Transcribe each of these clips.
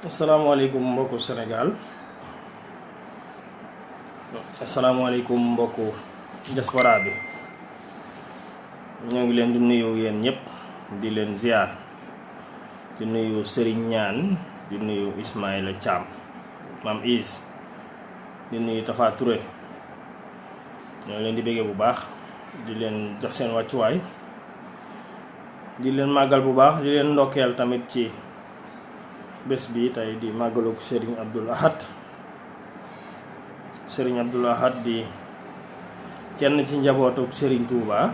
asalaamaaleykum mbokku Sénégal asalaamaaleykum mbokku diaspora bi ñoo ngi leen di nuyu yéen ñëpp di leen ziar di nuyu Serigne Ñaan di nuyu Ismaïla Thiam Mam Is di nuyu Tafa Touré ñoo leen di bëggee bu baax di leen jox seen wàccuwaay di leen màggal bu baax di leen ndokkeel tamit ci bés bi tey di màggalug Serigne Abdoul Ahad Serigne Abdoul Ahad di kenn ci njabootug Serigne Touba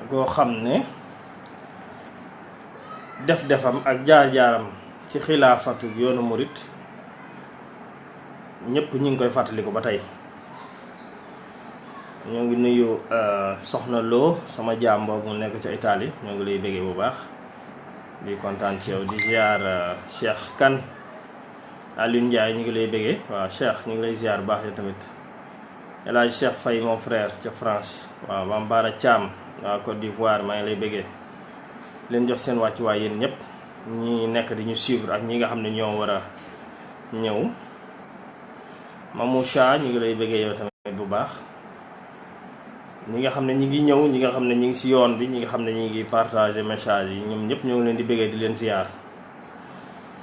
goo xam ne def-defam ak jaar-jaaram ci xilaafatu yoonu murit ñëpp ñi ngi koy fàttaliku ba tey. ñoo ngi nuyu soxna Lo sama jaam boobu mu nekk ca Italie ñoo ngi lay bëggee bu baax di kontaan ci yow di ziar Cheikh Kane Aliou Ndiaye ñu ngi lay bëggee waaw Cheikh ñu ngi lay ziar baax ya tamit El Hadj Cheikh Faye mon frère ca France waaw Mame Bara Thiam waaw Côte d'Ivoire maa ngi lay bëggee leen jox seen wàccuwaay yéen ñëpp ñi nekk di ñu suivre ak ñi nga xam ne ñoo war a ñëw Mamoucha ñu ngi lay bëggee yow tamit bu baax ñi nga xam ne ñi ngi ñëw ñi nga xam ne ñi ngi ci yoon bi ñi nga xam ne ñi ngi partager message yi ñoom ñëpp ñoo ngi leen di bëggee di leen ziar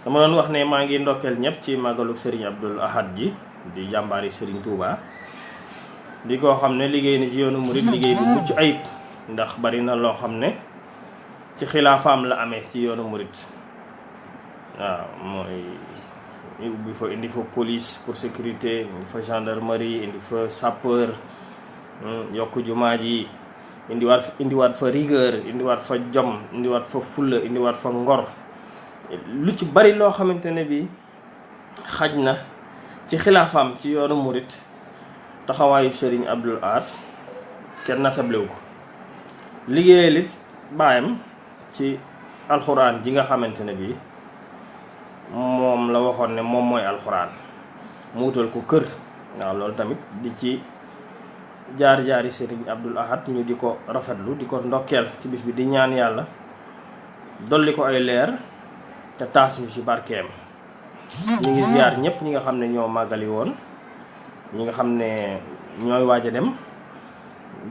dama doon wax ne maa ngi ndokkeel ñëpp ci màggalug Serigne Abdoul Ahad ji di jàmbaari Serigne Touba di koo xam ne liggéey na ci yoonu murid liggéey bu mucc ayib ndax bari na loo xam ne ci xilaafaam la amee ci yoonu murid waaw mooy ñu ubbi fa indi fa police pour sécurité indi fa gendarmerie indi fa sapeur yokk jumaa ji indiwaat fa rigueur indiwaat fa jom indiwaat fa fulla indiwaat fa ngor lu ci bari loo xamante ne bi xaj na ci xilaafaam ci yoonu murit taxawaayu Serigne Abdoul Ahad kenn natablewu ko liggéeyee lit baayam ci alxuraan ji nga xamante ne bi moom la waxoon ne moom mooy alxuraan mu wutal ko kër waaw loolu tamit di ci jaar-jaari Serigne Abdoul Ahad ñu di ko rafetlu di ko ndokkeel ci bis bi di ñaan yàlla dolli ko ay leer te taas ñu ci barkeem ñu ngi ziar ñëpp ñi nga xam ne ñoo màggali woon ñi nga xam ne ñooy waaj a dem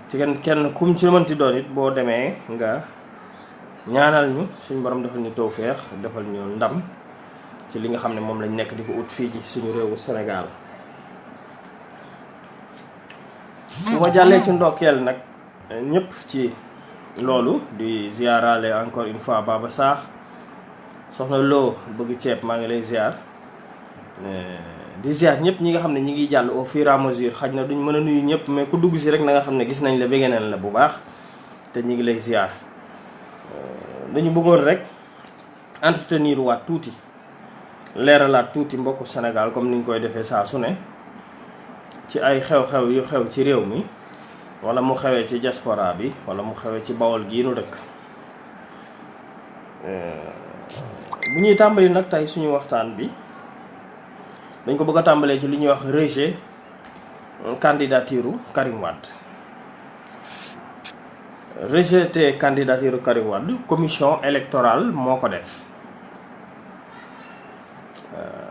ci kenn kum ci mënti doon it boo demee nga ñaanal ñu suñ borom defal ñu tawfeex defal ñu ndam ci li nga xam ne moom lañ nekk di ko ut fii ci suñu réewu Sénégal. bu ma jàllee ci ndokkeel nag ñëpp ci loolu di ziarale encore une fois Baba Saax soxna Lo bëgg ceeb maa ngi lay ziar di ziar ñëpp ñi nga xam ne ñi ngi jàll au fur et à mesure xaj na duñ mën a nuyu ñëpp mais ku dugg si rek na nga xam ne gis nañ la bëgg nañ la bu baax te ñi ngi lay ziar dañu bëggoon rek entretenir waat tuuti leeralaat tuuti mbokku Sénégal comme niñ koy defee saa su ne ci ay xew-xew yu xew ci réew mi wala mu xewee ci diaspora bi wala mu xewee ci Bawol gii nu dëkk bu ñuy tàmbali nag tey suñu waxtaan bi dañ ko bëgg a tàmbalee ci li ñuy wax rejet candidature Karim Wade rejeté candidature Karim Wade commission électorale moo ko def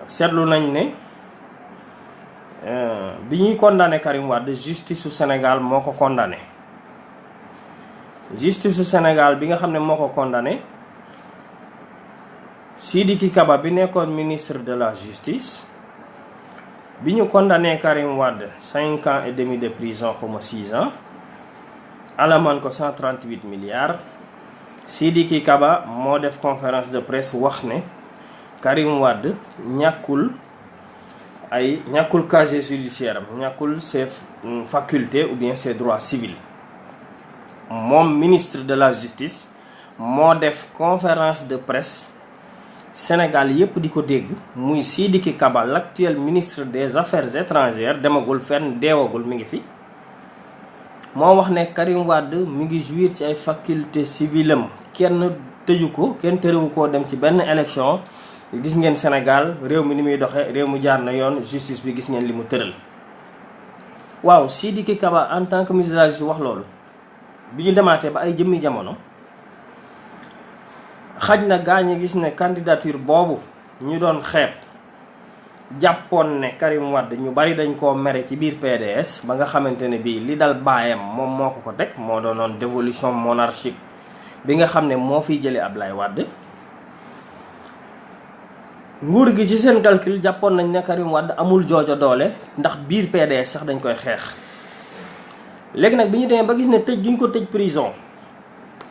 seetlu nañ ne bi ñuy condamné Karim Wade justice su Sénégal moo ko condamné justice su Sénégal bi nga xam ne moo ko condamné Sidiki Kaba bi nekkoon ministre de la justice bi ñu condamné Karim Wade 5 ans et demi de prison xawma 6 ans alamaan ko 138 milliards Sidiki Kaba moo def conférence de presse wax ne Karim Wade ñàkkul casier judiciaire am ñàkkul ses facultés ou bien ses droits civils moom ministre de la justice moo def conférence de presse Sénégal yépp di ko dégg muy Sidiki Kaba l'actuel ministre des affaires étrangères demagul fenn deewagul mi ngi fi moo wax ne Karim Wade mi ngi jouir ci ay facultés civiles am kenn tëju ko kenn terewu koo dem ci benn élection gis ngeen Sénégal réew mi ni muy doxee réew mu jaar na yoon justice bi gis ngeen li mu tëral waaw Sidiki Kaba en tant que ministre de la justice wax loolu bi ñu demaatee ba ay jëmmi jamono xaj na gaa ñi gis ne candidature boobu ñu doon xeeb jàppoon ne Karim Wade ñu bari dañ koo mere ci biir PDS ba nga xamante ne bii li dal baayam moom moo ko teg moo doonoon dévolution monarchique bi nga xam ne moo fiy jëlee Ablaye Wade nguur gi ci seen calcul jàppoon nañ ne Karim Wade amul joojo doole ndax biir PDS sax dañ koy xeex. léegi nag bi ñu demee ba gis ne tëj gi ñu ko tëj prison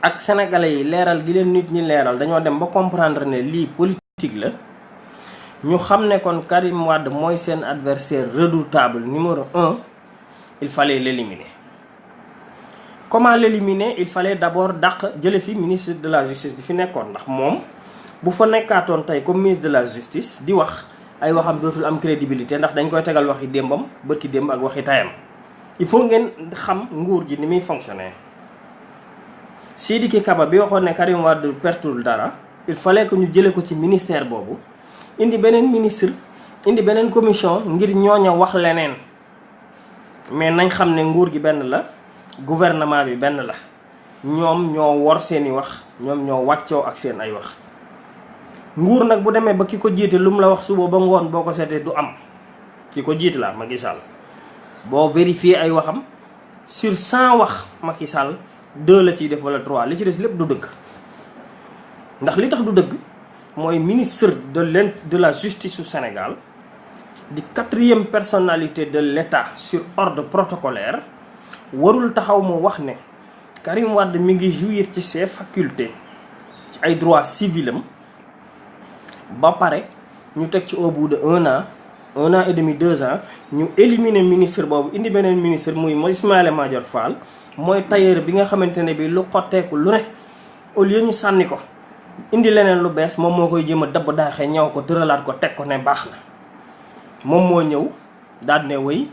ak sénégalais yi leeral gi leen nit ñi leeral dañoo dem ba comprendre ne lii politique la ñu xam ne kon Karim Wade mooy seen adversaire redoutable numéro 1, il fallait l'éliminer. Comment l'éliminer? Il fallait d'abord dàq jële fi ministre de la justice bi fi nekkoon ndax moom bu fa nekkaatoon tey comme ministre de la justice di wax ay waxam dootul am crédibilité ndax dañ koy tegal waxi démbam bërki démb ak waxi tayam. Il faut ngeen xam nguur gi ni muy fonctionner. Sidiki Kaba bi waxoon ne Karim Wade pertul dara il fallait que ñu jële ko ci ministère boobu indi beneen ministre indi beneen commission ngir ñooña wax leneen mais nañ xam ne nguur gi benn la gouvernement bi benn la ñoom ñoo wor seeni wax ñoom ñoo wàccoo ak seen ay wax. nguur nag bu demee ba ki ko jiite lu mu la wax suba ba ngoon boo ko seetee du am ki ko jiite la Macky Sall boo vérifier ay waxam sur 100 wax Macky Sall 2 la ciy def wala 3 li ci des lépp du dëgg ndax li tax du dëgg mooy ministre de la justice au Sénégal di 4e personnalité de l'État sur ordre protocolaire warul taxaw mu wax ne Karim Wade mi ngi jouir ci ses facultés ci ay droits civils am ba pare ñu teg ci au bout de 1 an et demi 2 ans ñu éliminer ministre boobu indi beneen ministre muy Ismaïla Madior Fall mooy tailleur bi nga xamante ne bi lu xotteeku lu ne au lieu ñu sànni ko indi leneen lu bees moom moo koy jéem a dabb daaxee ñëw ko tëralaat ko teg ko ne baax na moom moo ñëw daal ne wéy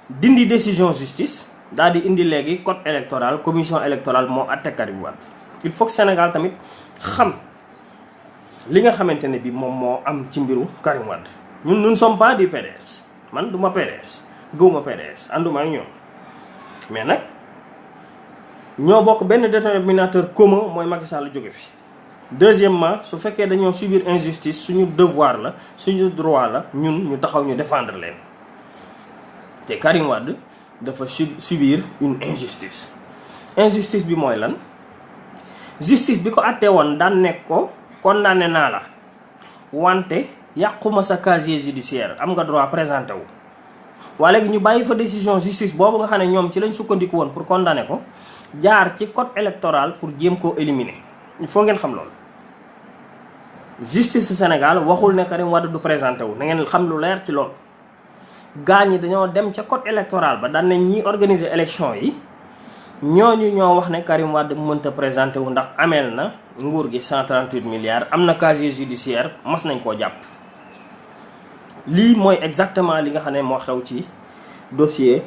dindi décision justice daal di indi léegi code électoral commission électorale moo àtte Karim Wade. Il faut que Sénégal tamit xam li nga xamante ne bi moom moo am ci mbiru Karim Wade. ñun nous ne sommes pas du PDS man duma PDS gëwuma PDS ànduma ak ñoom mais nag ñoo bokk benn déterminateur commun mooy Macky Sall jóge fi. Deuxièmement su fekkee dañoo subir injustice suñu devoir la suñu droit la ñun ñu taxaw ñu défendre leen te Karim Wade dafa subir une injustice. Injustice bi mooy lan justice bi ko àttee woon daan nekk ko condamné naa la wante yàquma sa casier judiciaire am nga droit présenté wu. waa léegi ñu bàyyi fa décision justice boobu nga xam ne ñoom ci lañ sukkandiku woon pour condamner ko jaar ci code électoral pour jéem koo éliminer. Il faut ngeen xam loolu justice su Sénégal waxul ne Karim Wade du présenté wu na ngeen xam lu leer ci loolu. gaa ñi dañoo dem ca code électoral ba daan ne ñiy organiser élection yi ñooñu ñoo wax ne Karim Wade mënta présenté wu ndax ameel na nguur gi 138 milliards am na casier judiciaire mas nañ koo jàpp. lii mooy exactement li nga xam ne moo xew ci dossier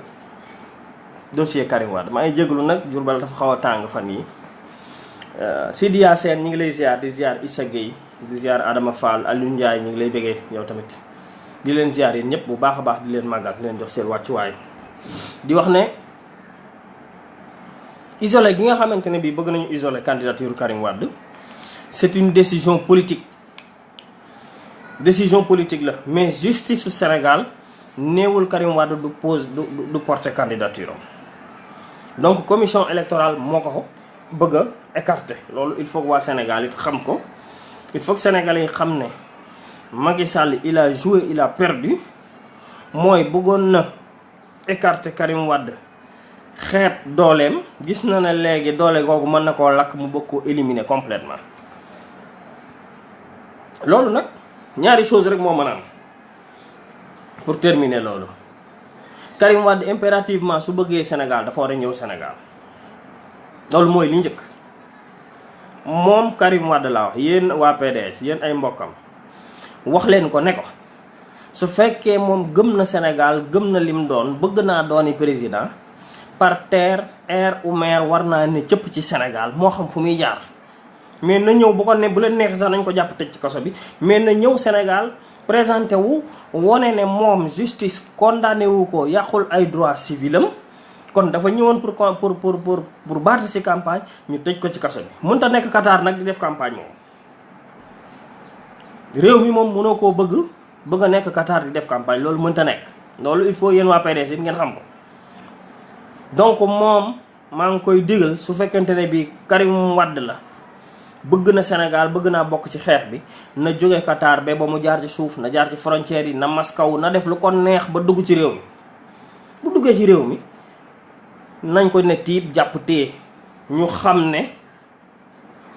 Karim Wade maa ngi jégalu nag Diourbel dafa xaw a tàng fan yi Sidiya Sène ñi ngi lay ziar di ziar Issa Gueye di ziar Adama Fall Aliou Ndiaye ñi ngi lay bëggee yow tamit di leen ziar yéen ñëpp bu baax a baax di leen màggal di leen jox seen wàccuwaay di wax ne isolé gi nga xamante ne bii bëgg nañu isolé candidature Karim Wade c'est une décision politique la mais justice su Sénégal néewul Karim Wade du porter candidature am donc commission électorale moo ko bëgg a écarté loolu il faut que waa Sénégal it xam ko il faut que Sénégalais yi xam ne Macky Sall il a joué il a perdu mooy bëggoon na écarté Karim Wade xeeb dooleem gis na ne léegi doole googu mën na koo lakk mu bëgg koo éliminer complètement loolu nag ñaari chose rek moo mën a am pour terminer loolu Karim Wade impérativement su bëggee Sénégal dafa war a ñëw Sénégal loolu mooy li njëkk moom Karim Wade laa wax yéen waa PDS yéen ay mbokkam wax leen ko ne ko su fekkee moom gëm na Sénégal gëm na lim doon bëgg naa dooni président par terre air ou mer war naa ne cëpp ci Sénégal moo xam fu muy jaar mais na ñëw bu ko ne bu leen neexee sax nañ ko jàpp tëj ci kaso bi mais na ñëw Sénégal présenté wu wone ne moom justice condamné wu ko yàqul ay droits civils am kon dafa ñëwoon pour battre ci campagne ñu tëj ko ci kaso bi mënta nekk Qatar nag di def campagne moom réew mi moom mënoo koo bëgg a nekk Qatar di def campagne loolu mënta nekk. loolu il faut yéen waa PDS it ngeen xam ko donc moom maa ngi koy digal su fekkente ne bi Karim Wade la bëgg na Sénégal bëgg naa bokk ci xeex bi na jóge Qatar ba mu jaar ci suuf na jaar ci frontières yi na maskaw na def lu ko neex ba dugg ci réew mi bu duggee ci réew mi nañ ko ne tiib jàpp téye ñu xam ne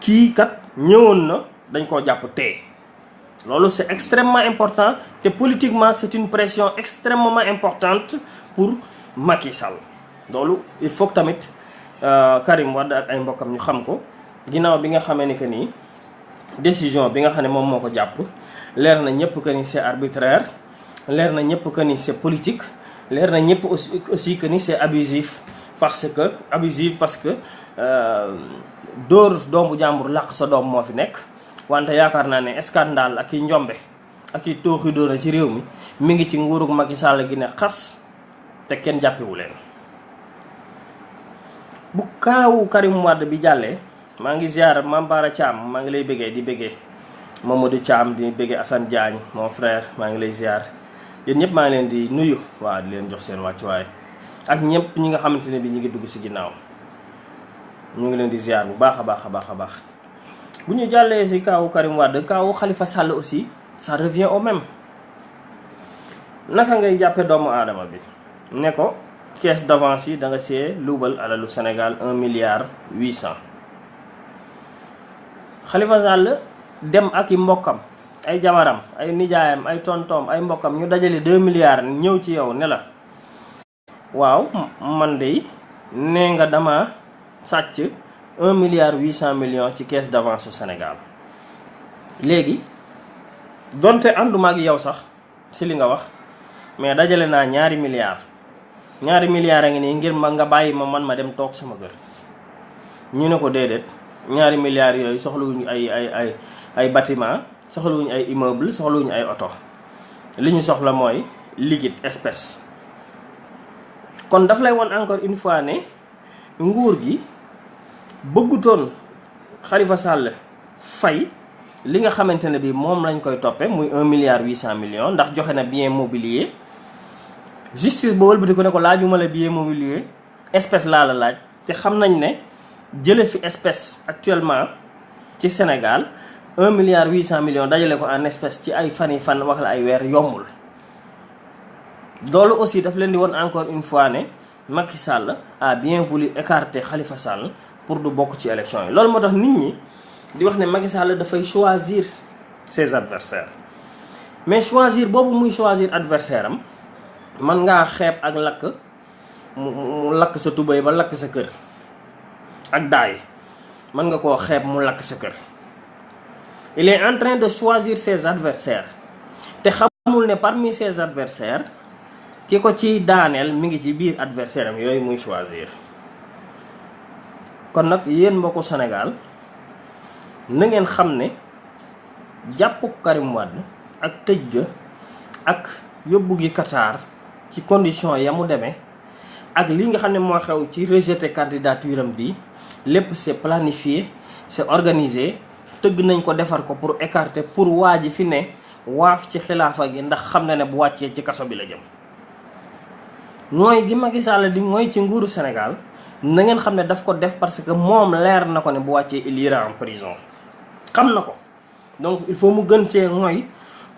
kii kat ñëwoon na dañ koo jàpp téye loolu c'est extrêmement important te politiquement c'est une pression extrêmement importante pour Macky Sall loolu il faut que tamit Karim Wade ak ay mbokkam ñu xam ko ginnaaw bi nga xamee ni que nii décision bi nga xam ne moom moo ko jàpp leer na ñëpp que ni c'est arbitraire leer na ñëpp que ni c'est politique leer na ñëpp aussi que ni c'est abusif parce que dóor doomu jàmbur làq sa doom moo fi nekk wante yaakaar naa ne scandale ak i njombe ak i tooxi doona ci réew mi ngi ci nguurug Macky Sall gi ne xas te kenn jàppewu leen. bu kaawu Karim Wade bi jàllee maa ngi ziar Mame Bara Thiam maa ngi lay bëggee di bëggee Mamadou Thiam di bëggee Assane Diagne mon frère maa ngi lay ziar yéen ñëpp maa ngi leen di nuyu waa di leen jox seen wàccuwaay ak ñëpp ñi nga xamante ne bi ñu ngi dugg si ginnaaw ñu ngi leen di ziar bu baax a baax. bu ñu jàllee si kaawu Karim Wade kaawu Khalifa Sall aussi ça revient au même naka ngay jàppe doomu aadama bi ne ko caisse d'avance yi da nga see luubal alalu Sénégal 1,8 milliard. Khalifa Sall dem ak i mbokkam ay jabaram ay nijaayam ay tontoom ay mbokkam ñu dajale 2 milliards ñëw ci yow ne la waaw man de nee nga dama sàcc 1,8 milliard ci caisse d'avance su Sénégal léegi donte ànduma ak yow sax si li nga wax mais dajale naa 2 milliards a ngi nii ngir nga bàyyi ma man ma dem toog sama kër ñu ne ko déedéet 2 milliards yooyu soxlawuñu ay bâtiment soxlawuñu ay immeuble soxlawuñu ay oto li ñu soxla mooy liquide espèce. kon daf lay won encore une fois ne nguur gi bëggutoon Khalifa Sall fay li nga xamante ne bi moom lañ koy toppe muy 1,8 milliard ndax joxe na bien mobilier justice ba wëlbati ko ne ko laajuma la bien mobilier espèce laa la laaj te xam nañ ne jële fi espèce actuellement ci Sénégal 1,8 milliard dajale ko en espèce ci ay fan wax la ay weer yombul. loolu aussi daf leen di woon encore une fois ne Macky Sall a bien voulu écarter Khalifa Sall pour du bokk ci élection yi loolu moo tax nit ñi di wax ne Macky Sall dafay choisir ses adversaires mais choisir boobu muy choisir adversaire am man ngaa xeeb ak lakk mu lakk sa tubéy ba lakk sa kër ak daay mën nga koo xeeb mu lakk sa kër. il est en train de choisir ses adversaires te xamul ne parmi ses adversaires ki ko ci daaneel mi ngi ci biir adversaire am yooyu muy choisir. kon nag yéen mbokku Sénégal na ngeen xam ne jàpp Karim Wade ak tëj ga ak yóbbu gi Qatar ci condition ya mu demee ak li nga xam ne moo xew ci rejeté candidature am bi lépp c'est planifié c'est organisé tëgg nañ ko defar ko pour écarter pour waa ji fi ne waaf ci xilaafa gi ndax xam na ne bu wàccee ci kaso bi la jëm. mooy gi Macky Sall di mooy ci nguuru Sénégal na ngeen xam ne daf ko def parce que moom leer na ko ne bu wàccee il ira en prison xam na ko donc il faut mu gën cee mooy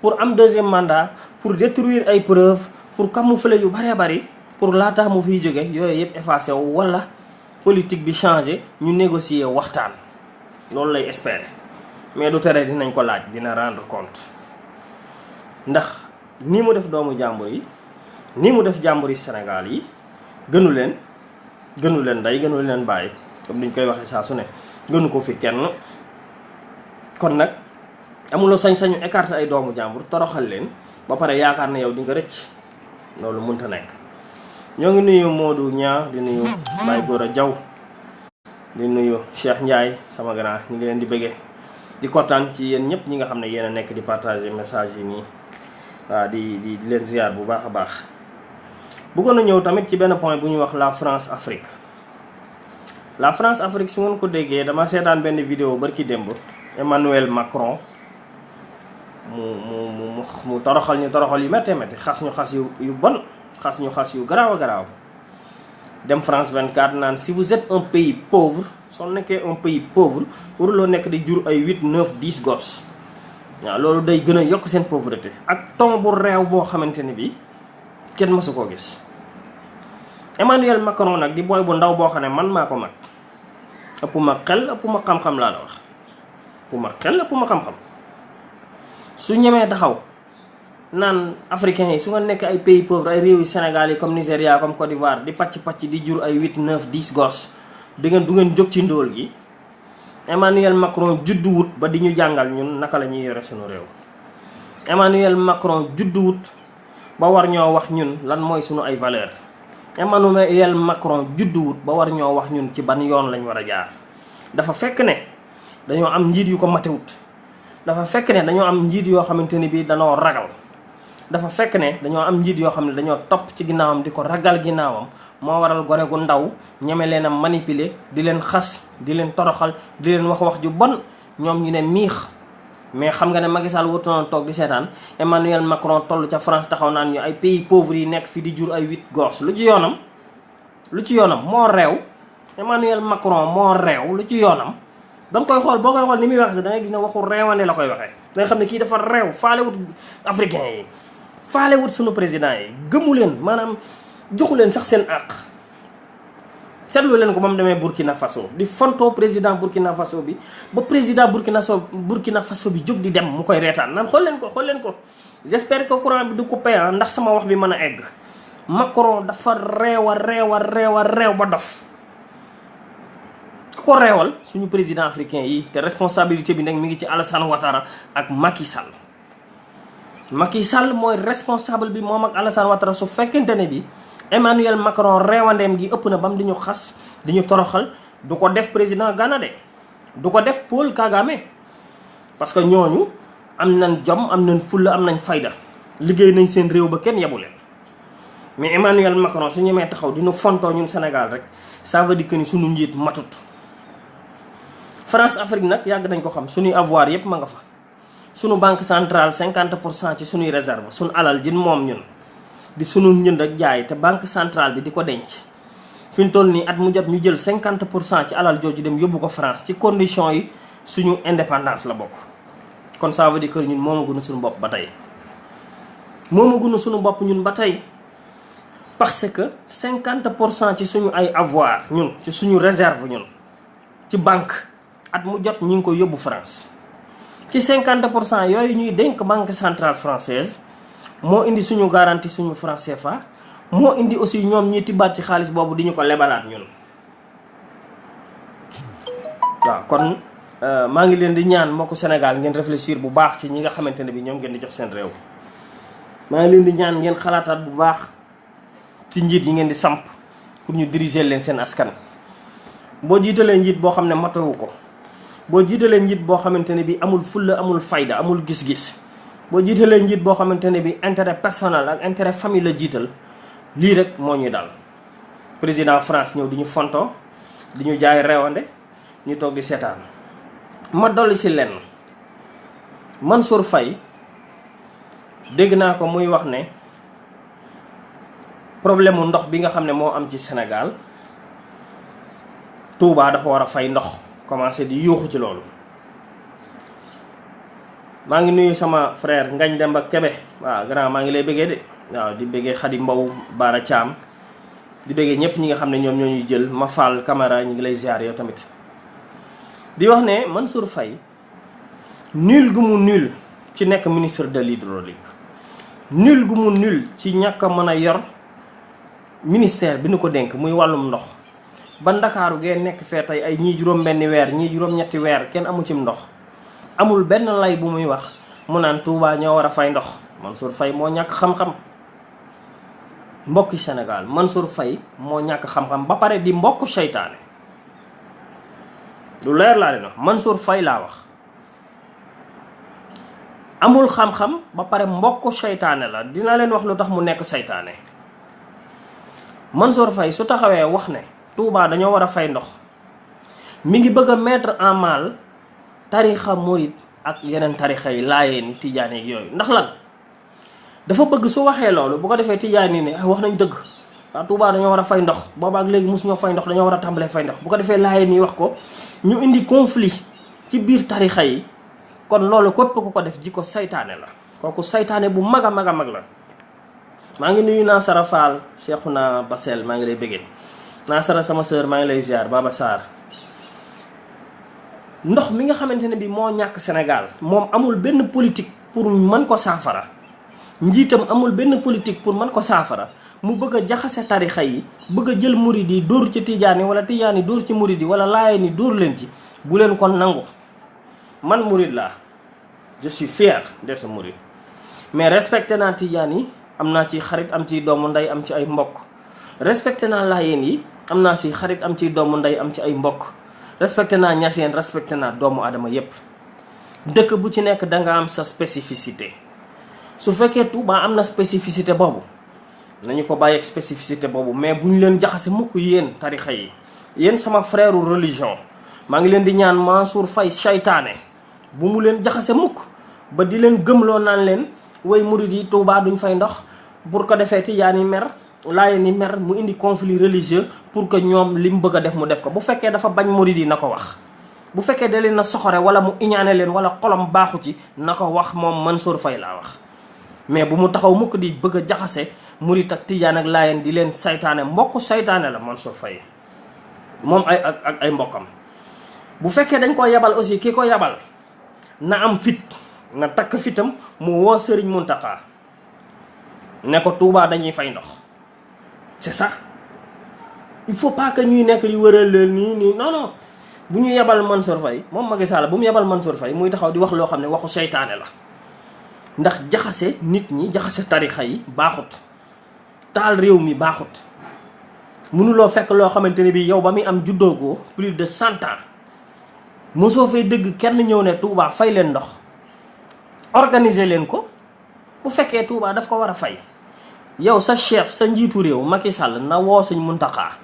pour am deuxième mandat pour détruire ay preuves pour camoufler yu bëree bëri pour laataa mu fiy jóge yooyu yëpp effacé wu wala politique bi changé ñu négocier waxtaan loolu lay espérer mais du tere dinañ ko laaj dina rendre compte ndax ni mu def doomu jàmbur yi ni mu def jàmbur yi Sénégal yi gënu leen ndey gënu leen bàyyi comme niñ koy waxee saa su ne gënu ko fi kenn. kon nag amuloo sañ-sañu écarter ay doomu jàmbur toroxal leen ba pare yaakaar na yow di nga rëcc loolu mënta nekk. ñoo ngi nuyu Modou Niang di nuyu Baye Gora Diaw di nuyu Cheikh Ndiaye sama grand ñi ngi leen di bëggee di kontaan ci yéen ñëpp ñi nga xam ne yéen a nekk di partager message yi nii waaw di leen ziar bu baax a baax. bëggoon na ñëw tamit ci benn point bu ñuy wax la France Afrique su ngeen ko déggee dama seetaan benn vidéo barki démb Emmanuel Macron mu toroxal ñu toroxal yu méttee métti xas ñu xas yu bon xas ñu xas yu garaaw a garaaw dem France 24 naan si vous êtes un pays pauvre soo nekkee un pays pauvre waruloo nekk di jur ay 8 9 10 gosses waaw loolu day gën a yokk seen pauvreté ak ton bu réew boo xamante ni bi kenn mësu koo gis. Emmanuel Macron nag di booy bu ndaw boo xam ne man maa ko mag ëpp ma xel ëpp ma xam-xam laa la wax ëpp ma xel ëpp ma xam-xam su ñemee taxaw naan africains yi su nga nekk ay pays pauvres ay réew yu Sénégal yi comme Nigéria comme Côte d'Ivoire di pàcc di jur ay 8 9 10 gosses du ngeen jóg ci ndóol gi. Emmanuel Macron judduwut ba di ñu jàngal ñun naka la ñuy yore sunu réew. Emmanuel Macron judduwut ba war ñoo wax ñun lan mooy sunu ay valeur. Emmanuel Macron judduwut ba war ñoo wax ñun ci ban yoon lañ war a jaar. dafa fekk ne dañoo am njiit yu ko matewut dafa fekk ne dañoo am njiit yoo xamante ni bii dañoo ragal dafa fekk ne dañoo am njiit yoo xam ne dañoo topp ci ginnaawam di ko ragal ginnaawam moo waral gone gu ndaw ñeme leen a manipuler di leen xas di leen toroxal di leen wax ju bon ñoom ñu ne miix. mais xam nga ne Macky Sall wutoon toog di seetaan Emmanuel Macron toll ca France taxaw naan ñu ay pays pauvres yi nekk fi di jur ay 8 gosses lu ci yoonam moo réew. Emmanuel Macron moo réew lu ci yoonam danga koy xool boo koy xool ni muy wax sax da ngay gis ne waxu réewande la koy waxee. da nga xam ne kii dafa réew faalewut africain yi faalewut sunu président yi gëmu leen maanaam joxu leen sax seen àq. seetlu leen ko ba mu demee Burkina Faso di fontoo président Burkina Faso bi ba président Burkina Faso bi jóg di dem mu koy reetaan naan xool leen ko j'espère que courant bi du coupé ndax sama wax bi mën a egg. Macron dafa réew ba dof ku ko réewal suñu président africain yi te responsabilité bi nag mi ngi ci Alassane Ouattara ak Macky Sall. Macky Sall mooy responsable bi moom ak Alassane Ouattara su fekkente ne bi Emmanuel Macron réewandeem gi ëpp na bam di ñu xas di ñu toroxal du ko def président Ghana de du ko def Paul Kagame parce que ñooñu am nañ jom am nañ fulla am nañ fayda liggéey nañ seen réew ba kenn yebu leen. mais Emmanuel Macron su ñemee taxaw dina fontoo ñun Sénégal rek ça veut dire que ni suñu njiit matut. France Afrique nag yàgg nañ ko xam suñuy avoir yépp ma nga fa suñu banque centrale 50% ci suñuy réserve suñu alal jën moom ñun di suñu njënd ak jaay te banque centrale bi di ko denc fi ñu toll nii at mu jot ñu jël 50% ci alal jooju dem yóbbu ko France ci condition yi suñu indépendance la bokk. kon ça veut dire que ñun moomaguñu suñu bopp ba tey parce que 50% ci suñu ay avoir ñun ci suñu réserve ñun ci banque at mu jot ñu ngi ko yóbbu France ci 50% yooyu ñuy dénk banque centrale française moo indi suñu garantie suñu franc CFA moo indi aussi ñoom ñuy tibbaat ci xaalis boobu di ñu ko lebalaat ñun. waaw kon maa ngi leen di ñaan mbokku Sénégal ngeen réfléchir bu baax ci ñi nga xamante ne bi ñoom ngeen di jox seen réew. maa ngi leen di ñaan ngeen xalaataat bu baax ci njiit yi ngeen di samp pour ñu diriger leen seen askan. boo jiitalee njiit boo xam ne matawu ko boo jiitalee njiit boo xamante ne bi amul fulla amul fayda amul gis-gis boo jiitalee njiit boo xamante ne bi intérêt personnel ak intérêt famille la jiital lii rek moo ñuy dal. président France ñëw di ñu fonto di ñu jaay reewande ñu toog di seetaan. ma dolli si lenn Mansour Faye dégg naa ko muy wax ne problème mu ndox bi nga xam ne moo am ci Sénégal Touba dafa war a fay ndox commencé di yuuxu ci loolu. maa ngi nuyu sama frère Ngagne Demba Kebe waaw grand maa ngi lay bëggee de waaw di bëggee Khady Mbow Bara Thiam di bëggee ñëpp ñi nga xam ne ñoom ñoo ñuy jël Mafal Camara ñu ngi lay ziar yow tamit. di wax ne Mansour Faye nul gu mu nul ci nekk ministre de l'hydraulique nul gu mu nul ci ñàkk a mën a yor ministère bi nu ko dénk muy wàllum ndox ba Ndakaaru gee nekk fee tey ay ñii juróom-benni weer ñii juróom-ñetti weer kenn amu cim ndox amul benn lay bu muy wax mu naan Touba ñoo war a fay ndox Mansour Faye moo ñàkk xam-xam. mbokki Sénégal Mansour Faye moo ñàkk xam-xam ba pare di mbokku seytaane lu leer laa leen wax Mansour Faye laa wax amul xam-xam ba pare mbokku seytaane la dina leen wax lu tax mu nekk seytaane. Mansour Faye su taxawee wax ne Touba dañoo war a fay ndox mi ngi bëgg a mettre en mal tarixa murid ak yeneen tarixa yi laayeen ni tijaan yi yooyu. ndax lan dafa bëgg su waxee loolu bu ko defee tijaan yi ne wax nañ dëgg waa Touba dañoo war a fay ndox booba ak léegi mosu ñoo fay ndox dañoo war a tàmbalee fay ndox bu ko defee laayeen yi wax ko ñu indi conflit ci biir tarixa yi. kon loolu képp ku ko def jikko saytaane la kooku saytaane bu mag a mag a mag la. maa ngi nuyu Nasara Fall Cheikhouna Basel maa ngi lay bëggee Nasara sama sœur maa ngi lay ziar Baba Sarr. ndox mi nga xamante ne bi moo ñàkk Sénégal moom amul benn politique pour mën ko saafara njiitam amul benn politique pour mën ko saafara mu bëgg a jaxase tarixa yi bëgg a jël murid yi dóor ci tijaan yi wala tijaan yi dóor ci murid yi wala laayeen yi dóor leen ci bu leen kon nangu. man murid laa je suis fier d'être murid mais respecté naa tijaan yi am naa ci xarit am ci doomu ndey am ci ay mbokk respecté naa laayeen yi am naa ci xarit am ci doomu ndey am ci ay mbokk respecté naa ñaseen respecté naa doomu adama yépp dëkk bu ci nekk danga am sa spécificité su fekkee Touba am na spécificité boobu nañu ko bàyyi ak spécificité boobu mais bu ñu leen jaxase mukk yéen tarixa yi yéen sama frère religion maa ngi leen di ñaan Mansour Faye saytaane bu mu leen jaxase mukk ba di leen gëmloo naan leen way murid yi Touba duñ fay ndox pour ko defee tijaan yi mer laayeen yi mer mu indi conflit religieux pour que ñoom li mu bëgg a def mu def ko bu fekkee dafa bañ murid yi na ko wax bu fekkee da leen na soxore wala mu iñaane leen wala xolam baaxu ci na ko wax moom Mansour Faye laa wax mais bu mu taxaw mukk di bëgg a jaxase murid ak tijaan ak laayeen di leen saytaane mbokk saytaane la Mansour Faye moom ak ay mbokkam bu fekkee dañ ko yabal aussi ki ko yabal na am fit na takk fitam mu woo Serigne Mountakha ne ko Touba dañuy fay ndox c'est ça il faut pas que ñuy nekk di wëral leen nii non non bu ñu yebal Mansour Faye moom Macky Sall bu mu yebal Mansour Faye muy taxaw di wax loo xam ne waxu seytaane la ndax jaxase nit ñi jaxase tarixa yi baaxut taal réew mi baaxut mënuloo fekk loo xamante ne bi yow ba muy am juddoogoo plus de 100 ans mosoo fay dëgg kenn ñëw ne Touba fay leen ndox organiser leen ko bu fekkee Touba daf ko war a fay yow sa chef sa njiitu réew Macky Sall na woo Sëñ Mountakha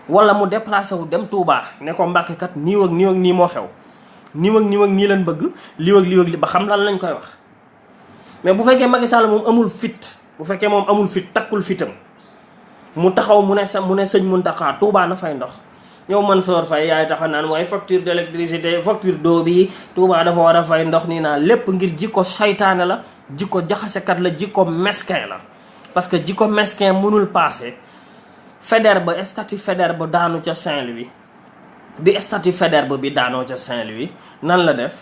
wala mu déplacé wu dem Touba ne ko Mbàkke kat nii ak nii moo xew nii ak nii lañ bëgg lii ak li ba xam lan lañ koy wax. mais bu fekkee Macky Sall moom amul fit bu fekkee moom amul fit takkul fitam mu taxaw mu ne Sëñ Mountakha Touba na fay ndox yow Mansour Faye yaay taxaw naan mooy facture d'électricité facture d'eau bi Touba dafa war a fay ndox nii naa lépp ngir jikko saytaane la jikko jaxasekat la jikko mesquin la. parce que jikko mesquin mënul passé Faidherbe statut Faidherbe daanu ca Saint-Louis bi statut Faidherbe bi daanoo ca Saint-Louis nan la def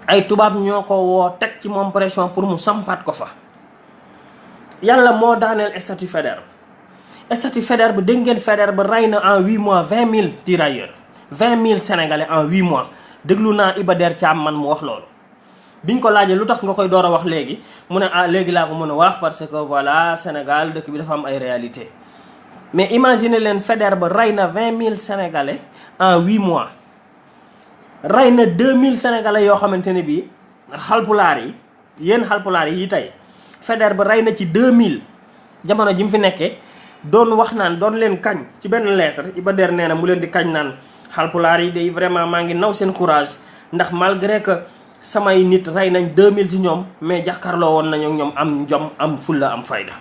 ay tubaab ñoo ko woo teg ci moom pression pour mu sampaat ko fa yàlla moo daaneel statut Faidherbe statut Faidherbe dégg ngeen Faidherbe rey na en 8 mois 20 000 tirailleurs 20 000 sénégalais en 8 mois déglu naa Iba Der Thiam man mu wax loolu biñ ko laajee lu tax nga koy door a wax léegi mu ne léegi laa ko mën a wax parce que voilà Sénégal dëkk bi dafa am ay réalité mais imaginez leen Faidherbe rey na 20 000 sénégalais en 8 mois rey na 2000 sénégalais yoo xamante ne bii xalpulaar yi yéen xalpulaar yi tey Faidherbe rey na ci 2000 jamono ji mu fi nekkee doon wax naan doon leen kañ ci benn lettre Iba Der nee na mu leen di kañ naan xalpulaar yi day vraiment maa ngi naw seen courage ndax malgré que samay nit rey nañ 2000 ci ñoom mais jàkkaarloo woon nañu ak ñoom am jom am fulla am fayda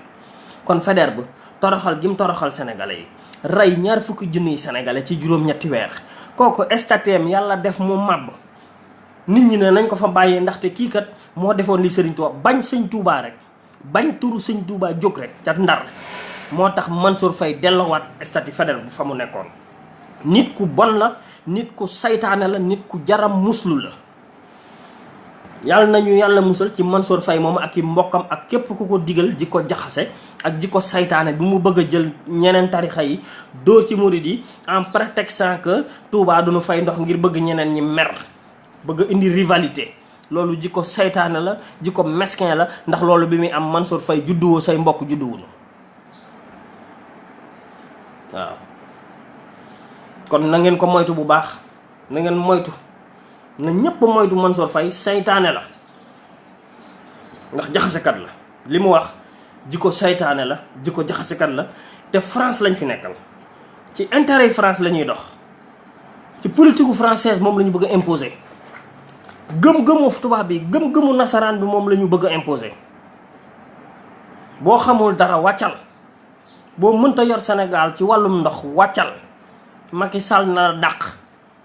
kon Faidherbe toroxal gi mu toroxal sénégalais yi rey 20 000 sénégalais ci juróom-ñetti weer kooku estateem yàlla def mu màbb nit ñi ne nañ ko fa bàyyee ndaxte kii kat moo defoon li Serigne Touba bañ Sëñ Touba rek bañ turu Sëñ Touba jóg rek ca Ndar moo tax Mansour Faye delloowaat statut Faidherbe bu fa mu nekkoon nit ku bon la nit ku saytaane la nit ku jaram muslu la yàlla nañu yàlla musal ci Mansour Faye moom ak i mbokkam ak képp ku ko digal ji ko jaxase ak ji ko saytaane bi mu bëgg a jël ñeneen tarixa yi dóor ci murid yi en prétextant que Touba duñu fay ndox ngir bëgg ñeneen ñi mer bëgg indi rivalité loolu ji ko saytaane la ji ko mesquin la ndax loolu bi muy am Mansour Faye judduwoo say mbokk judduwuñu waaw kon na ngeen ko moytu bu baax na ngeen moytu na ñëpp moytu Mansour Faye saytaane la ndax jaxasekat la li mu wax jikko saytaane la jikko jaxasekat la te France lañ fi nekkal ci intérêt France la ñuy dox ci politique française moom la ñu bëgg a imposer gëm-gëmu tubaab bi gëm-gëmu nasaraan bi moom la ñu bëgg a imposer. boo xamul dara wàccal, boo mënta yor Sénégal ci wàllum ndox wàccal. Macky Sall na dàq.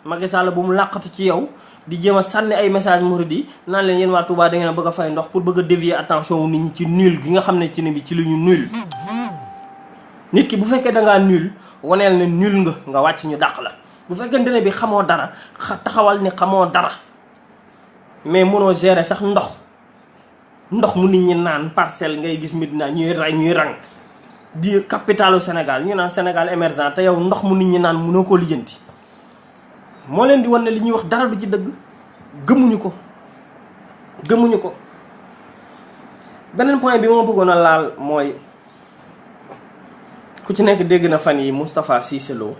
Macky Sall bu mu làqatu ci yow di jéem a sànni ay message murid yi naan leen yéen waa Touba da ngeen a bëgg a fay ndox pour bëgg a dévier attention wu nit ñi ci nul gi nga xam ne ci ne bi ci lu ñu nul. nit ki bu fekkee da ngaa nul waneel ne nul nga wàcc ñu dàq la. bu fekkente ne bi xamoo dara taxawal ni xamoo dara mais mënoo gérer sax ndox mu nit ñi naan parcelle ngay gis Médina ñuy rang di capitalu Sénégal ñu naan Sénégal émergent te yow ndox mu nit ñi naan mënoo koo lijjanti. moo leen di wan ne li ñuy wax dara du ci dëgg. gëmuñu ko beneen point bi moo bëggoon a laal mooy ku ci nekk dégg na fan yi Moustapha Cissé Lo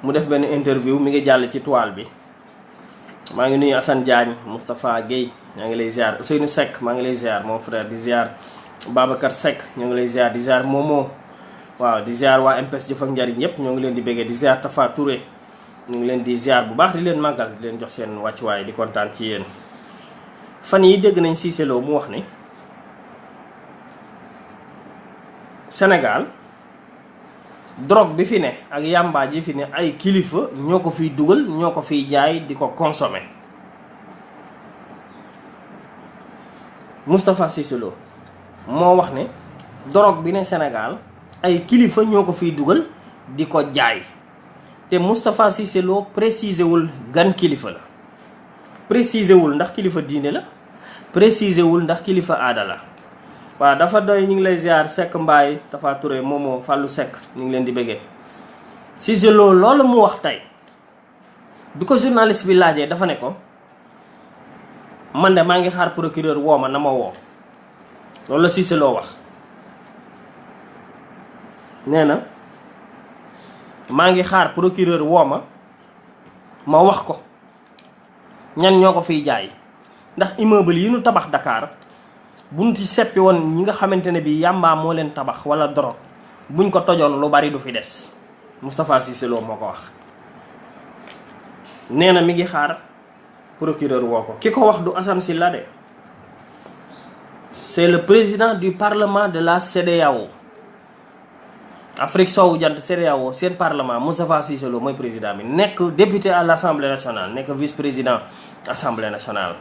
mu def benn interview mi ngi jàll ci toile bi. maa ngi nuyu Assane Diagne, Moustapha Guèye maa ngi lay ziar Ousseynou Seck maa ngi lay ziar mon frère di ziar Babacar Seck ñoo ngi lay ziar di ziar Momo waaw di ziar waa MPS Jëf ak Njariñ yépp ñoo ngi leen di béggee di ziar Tafa Touré ñu ngi leen di ziar bu baax di leen màggal di leen jox seen wàccuwaay di kontaan ci yéen. fan yi dégg nañ Cissé Lo mu wax ni Sénégal drogue bi fi ne ak yàmbaa ji fi ne ay kilifa ñoo ko fiy dugal ñoo ko fiy jaay di ko consommer. Moustapha Cissé Lo moo wax ne drogue bi ne Sénégal ay kilifa ñoo ko fiy dugal di ko jaay te Moustapha Cissé Lo préciser wul gan kilifa la. préciser wul ndax kilifa diine la, préciser wul ndax kilifa aada la. waaw dafa doy ñu ngi lay ziar Seck Mbaye Tafa Touré Momo Fallou Seck ñu ngi leen di bëggee. Cissé Lo loolu mu wax tey bi ko journaliste bi laajee dafa ne ko man de maa ngi xaar procureur woo ma na ma woo. loolu la Cissé Lo wax. nee na maa ngi xaar procureur woo ma wax ko ñan ñoo ko fiy jaay ndax immeuble yi nu tabax Dakar buñ ci seppi woon ñi nga xamante ne bi yàmbaa moo leen tabax wala drogue buñ ko tojoon lu bari du fi des. Moustapha Cissé Lo moo ko wax. nee na mi ngi xaar procureur woo ko ki ko wax du Assane Sylla de c'est le président du parlement de la CEDEAO Afrique sowu jant CEDEAO seen parlement. Moustapha Cissé Lo mooy président bi nekk député à l'Assemblée nationale nekk vice-président Assemblée nationale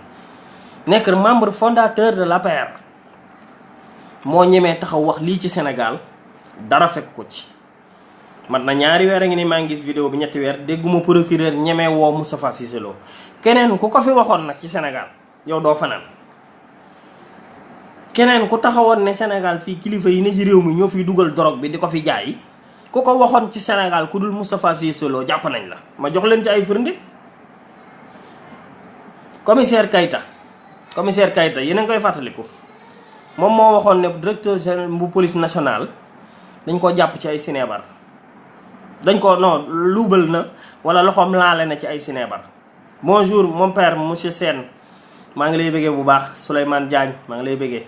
nekk membre fondateur de l'APR moo ñemee taxaw wax lii ci Sénégal dara fekk ko ci. mat na ñaari weer a ngi ni maa ngi gis vidéo bi ñetti weer dégguma procureur ñemee woo Moustapha Cissé Lo keneen ku ko fi waxoon nag ci Sénégal yow doo fanaan. keneen ku taxawoon ne Sénégal fii kilifa yi ne ci réew mi ñoo fiy dugal drogue bi di ko fi jaay ku ko waxoon ci Sénégal ku dul Moustapha Cissé Lo jàpp nañ la. ma jox leen ci ay firnde. commissaire Kayta yéen a ngi koy fàttaliku moom moo waxoon ne directeur général bu police nationale dañ ko jàpp ci ay sinébar dañ ko luubal na wala loxoom laale na ci ay sinébar. bonjour mon père monsieur Sène maa ngi lay bëggee bu baax. Souleymane Diagne maa ngi lay bëggee.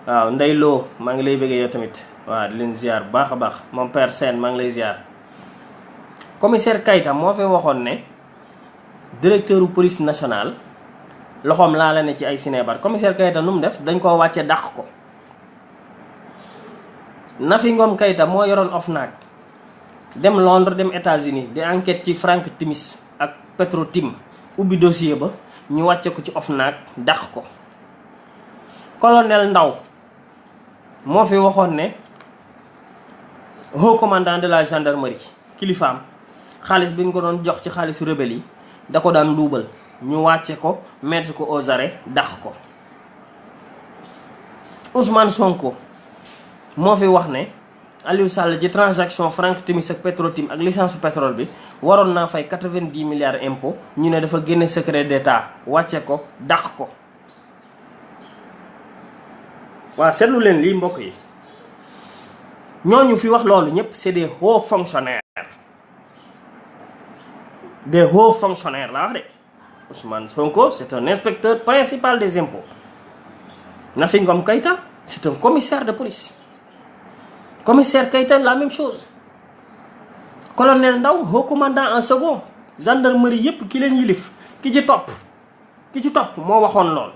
waaw Ndeye Lo maa ngi lay bëggee yow tamit. waaw di leen ziar bu baax a baax mon père Sène maa ngi lay ziar. commissaire Kayta moo fi waxoon ne directeur u police nationale loxoom laale na ci ay sinébar. commissaire Kayta nu mu def dañ koo wàcce dàq ko. Nafi Ngom Kayta moo yoroon OFNAC dem Londres dem États-Unis di enquête ci Frank Timis ak Petro-Tim ubbi dossier ba ñu wàcce ko ci OFNAC dàq ko. colonel Ndaw moo fi waxoon ne haut commandant de la gendarmerie kilifaam xaalis bi ñu ko doon jox ci xaalisu rebelle yi da ko daan luubal ñu wàcce ko mettre ko aux arrêts dàq ko. Ousmane Sonko moo fi wax ne Aliou Sall ci transaction Frank Timis ak Petro-Tim ak licence pétrole bi waroon naa fay 90 milliards impôt ñu ne dafa génne secret d'état wàcce ko dàq ko. waa seetlu leen lii mbokk yi ñooñu fi wax loolu ñëpp c'est des hauts fonctionnaires laa wax de. Ousmane Sonko c'est un inspecteur principal des impôts. Nafi Ngom Kayta c'est un commissaire de police. commissaire Kayta la même chose. colonel Ndaw haut commandant en second gendarmerie yëpp ki leen yilif ki ci topp ki ci topp moo waxoon lool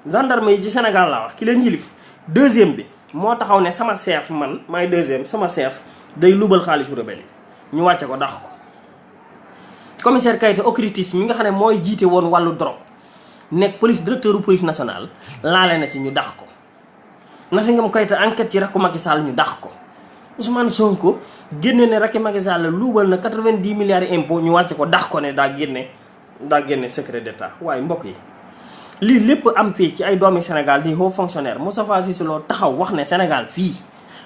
gendarme yi ci Sénégal laa wax ki leen yilif deuxième bi moo taxaw ne sama chef man maay deuxième sama chef day lubal xaalisu rebelle yi ñu wàcce ko dàq ko. commissaire Kayte Okritis mi nga xam ne mooy jiite woon wàllu drogue nekk police directeur u police nationale laale na ci ñu dàq ko. Nafi Ngom Keïta enquête ci rakku Macky Sall ñu dàq ko. Ousmane Sonko génne ne rakki Macky Sall luubal na 90 milliards impôt ñu wàcce ko dàq ko ne daa génne secret d'état waaye mbokk yi. lii lépp am fii ci ay doomi Sénégal di haut fonctionnaire Moustapha Cissé Lo taxaw wax ne Sénégal fii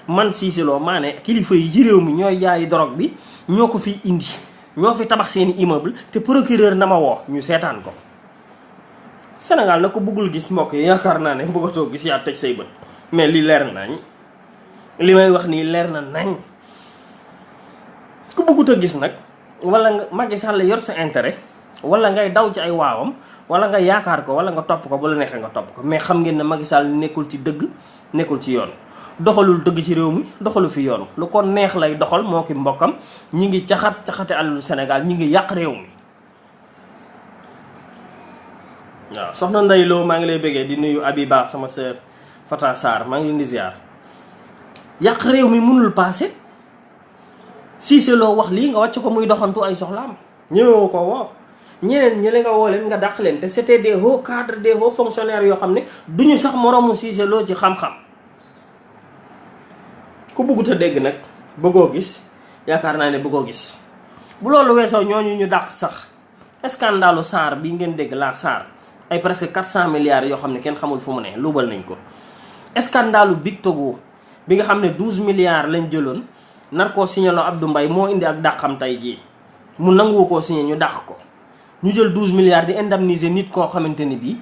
man Cissé Lo maa ne kilifa yi ci réew mi ñooy jaayi drogue bi ñoo ko fi indi ñoo fi tabax seeni immeuble te procureur na ma woo ñu seetaan ko. Sénégal na ko bëggul gis mbokk yi yaakaar naa ne bëggatoo gis yaa tëj say bët mais lii leer nañ li may wax nii leer na nañ ku bëggut a gis nag wala nga Macky Sall yor sa intérêt wala ngay daw ci ay waawam wala nga yaakaar ko wala nga topp ko bu la neexee nga topp ko mais xam ngeen ne Macky Sall nekkul ci dëgg nekkul ci yoon doxalul dëgg ci réew mi doxalu fi yoon lu ko neex lay doxal moo ki mbokkam ñi ngi caxate alalu Sénégal ñi ngi yàq réew mi. waaw soxna Ndeye Lo maa ngi lay bëggee di nuyu Abiba sama sœur Fata Sarr maa ngi leen di ziar yàq réew mi mënul passé Cissé Lo wax lii nga wàcc ko muy doxantu ay soxlaam ñëwee ko woo ñeneen ñi nga woo leen nga dàq leen te c'était des hauts cadres des hauts fonctionnaires yoo xam ne duñu sax moroomu Cissé Lo ci xam-xam. ku bëggut a dégg nag bëggoo gis yaakaar naa ne bëggoo gis bu loolu weesoo ñooñu ñu dàq sax scandalu Sarr bi ngeen dégg la Sarr ay presque 400 milliards yoo xam ne kenn xamul fu mu ne luubal nañ ko. scandalu Big Togo bi nga xam ne 12 milliards lañ jëloon nar koo signaloo Abdou Mbaye moo indi ak dàqam tey jii mu nangu koo signé ñu dàq ko ñu jël 12 milliards di indemniser nit koo xamante ni bii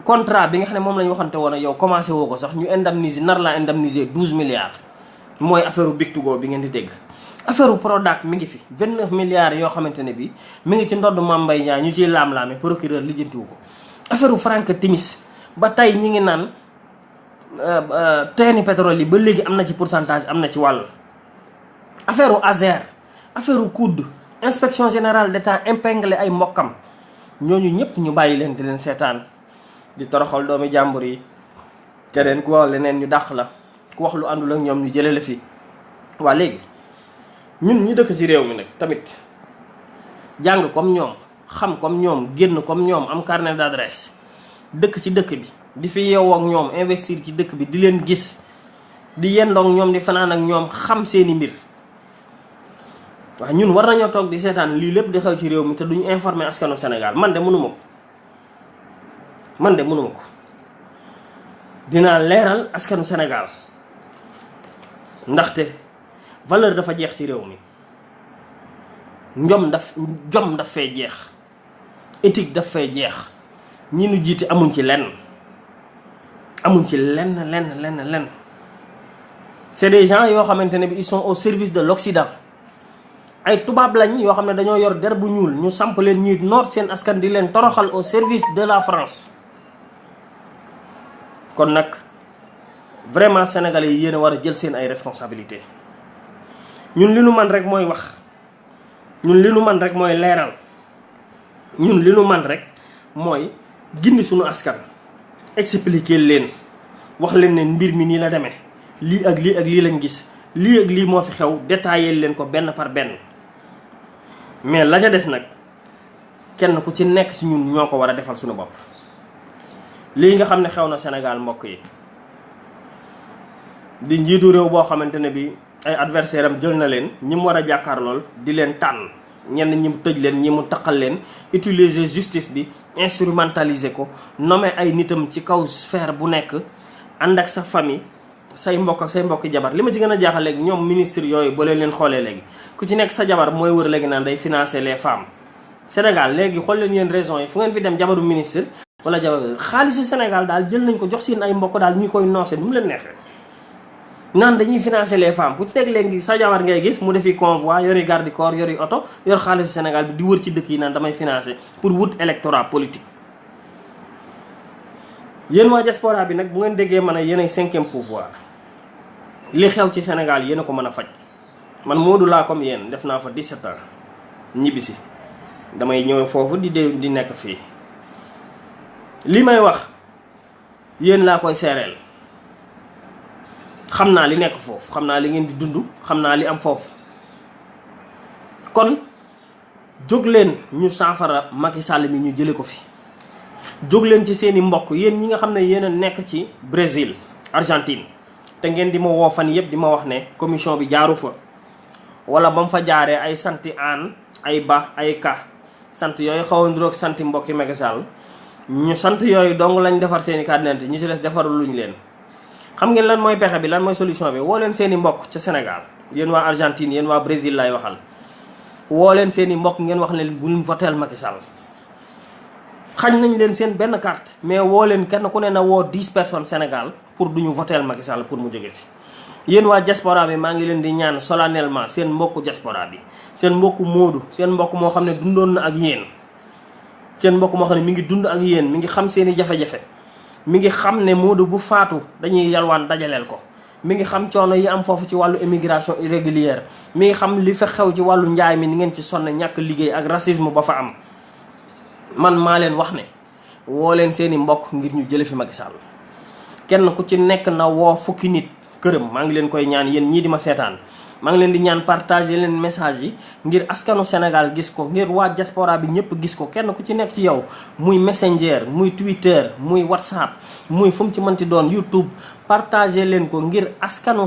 contrat bi nga xam ne moom la ñu waxante woon ak yow commencé woo ko sax ñu indemniser nar laa indemniser 12 milliards mooy affaire u Big Togo bi ngeen di dégg. affaire u Prodac mi ngi fi 29 milliards yoo xamante ne bii mi ngi ci ndodd Mame Mbaye Niang ñu ciy laam-laame procureur lijjantiwu ko affaire u Frank Timis ba tey ñi ngi naan teeni pétrole yi ba léegi am na ci pourcentage am na ci wàll. affaire u Azer affaire u COUD inspection générale d'État épinglé ay mbokkam ñooñu ñëpp ñu bàyyi leen di leen seetaan di toroxal doomi jàmbur yi keneen ku wax leneen ñu dàq la ku wax lu àndul ak ñoom ñu jële la fi. waa léegi ñun ñi dëkk ci réew mi nag tamit jàng comme ñoom xam comme ñoom génn comme ñoom am carnet d'adresse dëkk ci dëkk bi di fi yeewoo ak ñoom investir ci dëkk bi di leen gis di yendoog ñoom di fanaan ak ñoom xam seeni mbir. waaw ñun war nañoo toog di seetaan lii lépp di xew ci réew mi te duñu informer askanu Sénégal man de mënuma ko dinaa leeral askanu Sénégal ndaxte valeur dafa jeex ci réew mi jom daf fay jeex éthique daf fay jeex ñi nu jiite amuñ ci lenn c'est des gens yoo xamante ne bi ils sont au service de l'Occident ay tubaab lañ yoo xam ne dañoo yor der bu ñuul ñu samp leen ñuy noot seen askan di leen toroxal au service de la France. kon nag vraiment sénégalais yi yéen a war a jël seen ay responsabilités ñun li nu man rek mooy wax ñun li nu man rek mooy leeral ñun li nu man rek mooy gindi suñu askan expliquer leen wax leen ne mbir mi nii la demee lii ak lii ak lii lañ gis lii ak lii moo fi xew détaillé leen ko benn par benn. mais la ca des nag kenn ku ci nekk ci ñun ñoo ko war a defal suñu bopp lii nga xam ne xew na Sénégal mbokk yi di njiitu réew boo xamante ne bi ay adversaire am jël na leen ñi mu war a jàkkaar lool di leen tànn ñenn ñi mu tëj leen ñi mu taqal leen utiliser justice bi instrumentaliser ko nommer ay nitam ci kaw sphère bu nekk ànd ak sa famille say mbokk ak say mbokki jabar li ma ci gën a jaaxal léegi ñoom ministre yooyu boo leen xoolee léegi ku ci nekk sa jabar mooy wër léegi naan day financer les femmes. Sénégal léegi xool leen yéen raison yi fu ngeen fi dem jabaru ministre wala jabar xaalisu Sénégal daal jël nañ ko jox seen ay mbokk daal ñu koy noosee nu mu leen neexee naan dañuy financer les femmes ku ci nekk léegi sa jabar ngay gis mu defi convoi yori garde corps yori oto yor xaalisu Sénégal bi di wër ci dëkk yi naan damay financer pour wut électorat politique. yéen waa diaspora bi nag bu ngeen déggee mën a yéen ay 5e pouvoir li xew ci Sénégal yéen a ko mën a faj man Modou laa comme yéen def naa fa 17 ans ñibbisi damay ñëw foofu di nekk fii li may wax yéen laa koy seereel. xam naa li nekk foofu, xam naa li ngeen di dund, xam naa li am foofu. kon jóg leen ñu saafara Macky Sall mi ñu jële ko fi. jóg leen ci seeni mbokk yéen ñi nga xam ne yéen a nekk ci Brésil Argentine te ngeen di ma woo fan yëpp di ma wax ne commission bi jaaru fa, wala ba mu fa jaaree ay santi aan ay ba ay ka sant yooyu xaw a nduroog santi mbokki Macky Sall ñu sant yooyu dong lañ defar seeni carte d'identité ñi si des defarul luñ leen. xam ngeen lan mooy pexe bi, lan mooy solution bi? woo leen seeni mbokk ca Sénégal, yéen waa Argentine, yéen waa Brésil lay waxal. woo leen seeni mbokk ngeen wax leen buñ voteel Macky Sall. xañ nañ leen seen benn carte, mais woo leen kenn ku ne na woo 10 personnes Sénégal pour duñu voteel Macky Sall pour mu jóge fi. yéen waa diaspora bi maa ngi leen di ñaan solennellement seen mbokku diaspora bi, seen mbokku Moodu, seen mbokk moo xam ne dundoon na ak yéen, seen mbokk moo xam ne mi ngi dund ak yéen, mi ngi xam seeni jafe-jafe, mi ngi xam ne Moodu bu faatu dañuy yalwaan dajaleel ko, mi ngi xam coono yi am foofu ci wàllu immigration irrégulière, mi ngi xam li fa xew ci wàllu njaay mi ni ngeen ci sonn, ñàkk liggéey ak racisme ba fa am. man maa leen wax ne woo leen seeni mbokk ngir ñu jële fi Macky Sall. kenn ku ci nekk na woo fukki nit këram. maa ngi leen koy ñaan yéen ñii di ma seetaan, maa ngi leen di ñaan partager leen message yi ngir askanu Sénégal gis ko, ngir waa diaspora bi ñëpp gis ko. kenn ku ci nekk ci yow muy Messenger, muy Twitter, muy WhatsApp, muy fu mu ci mënti doon, YouTube, partager leen ko ngir askanu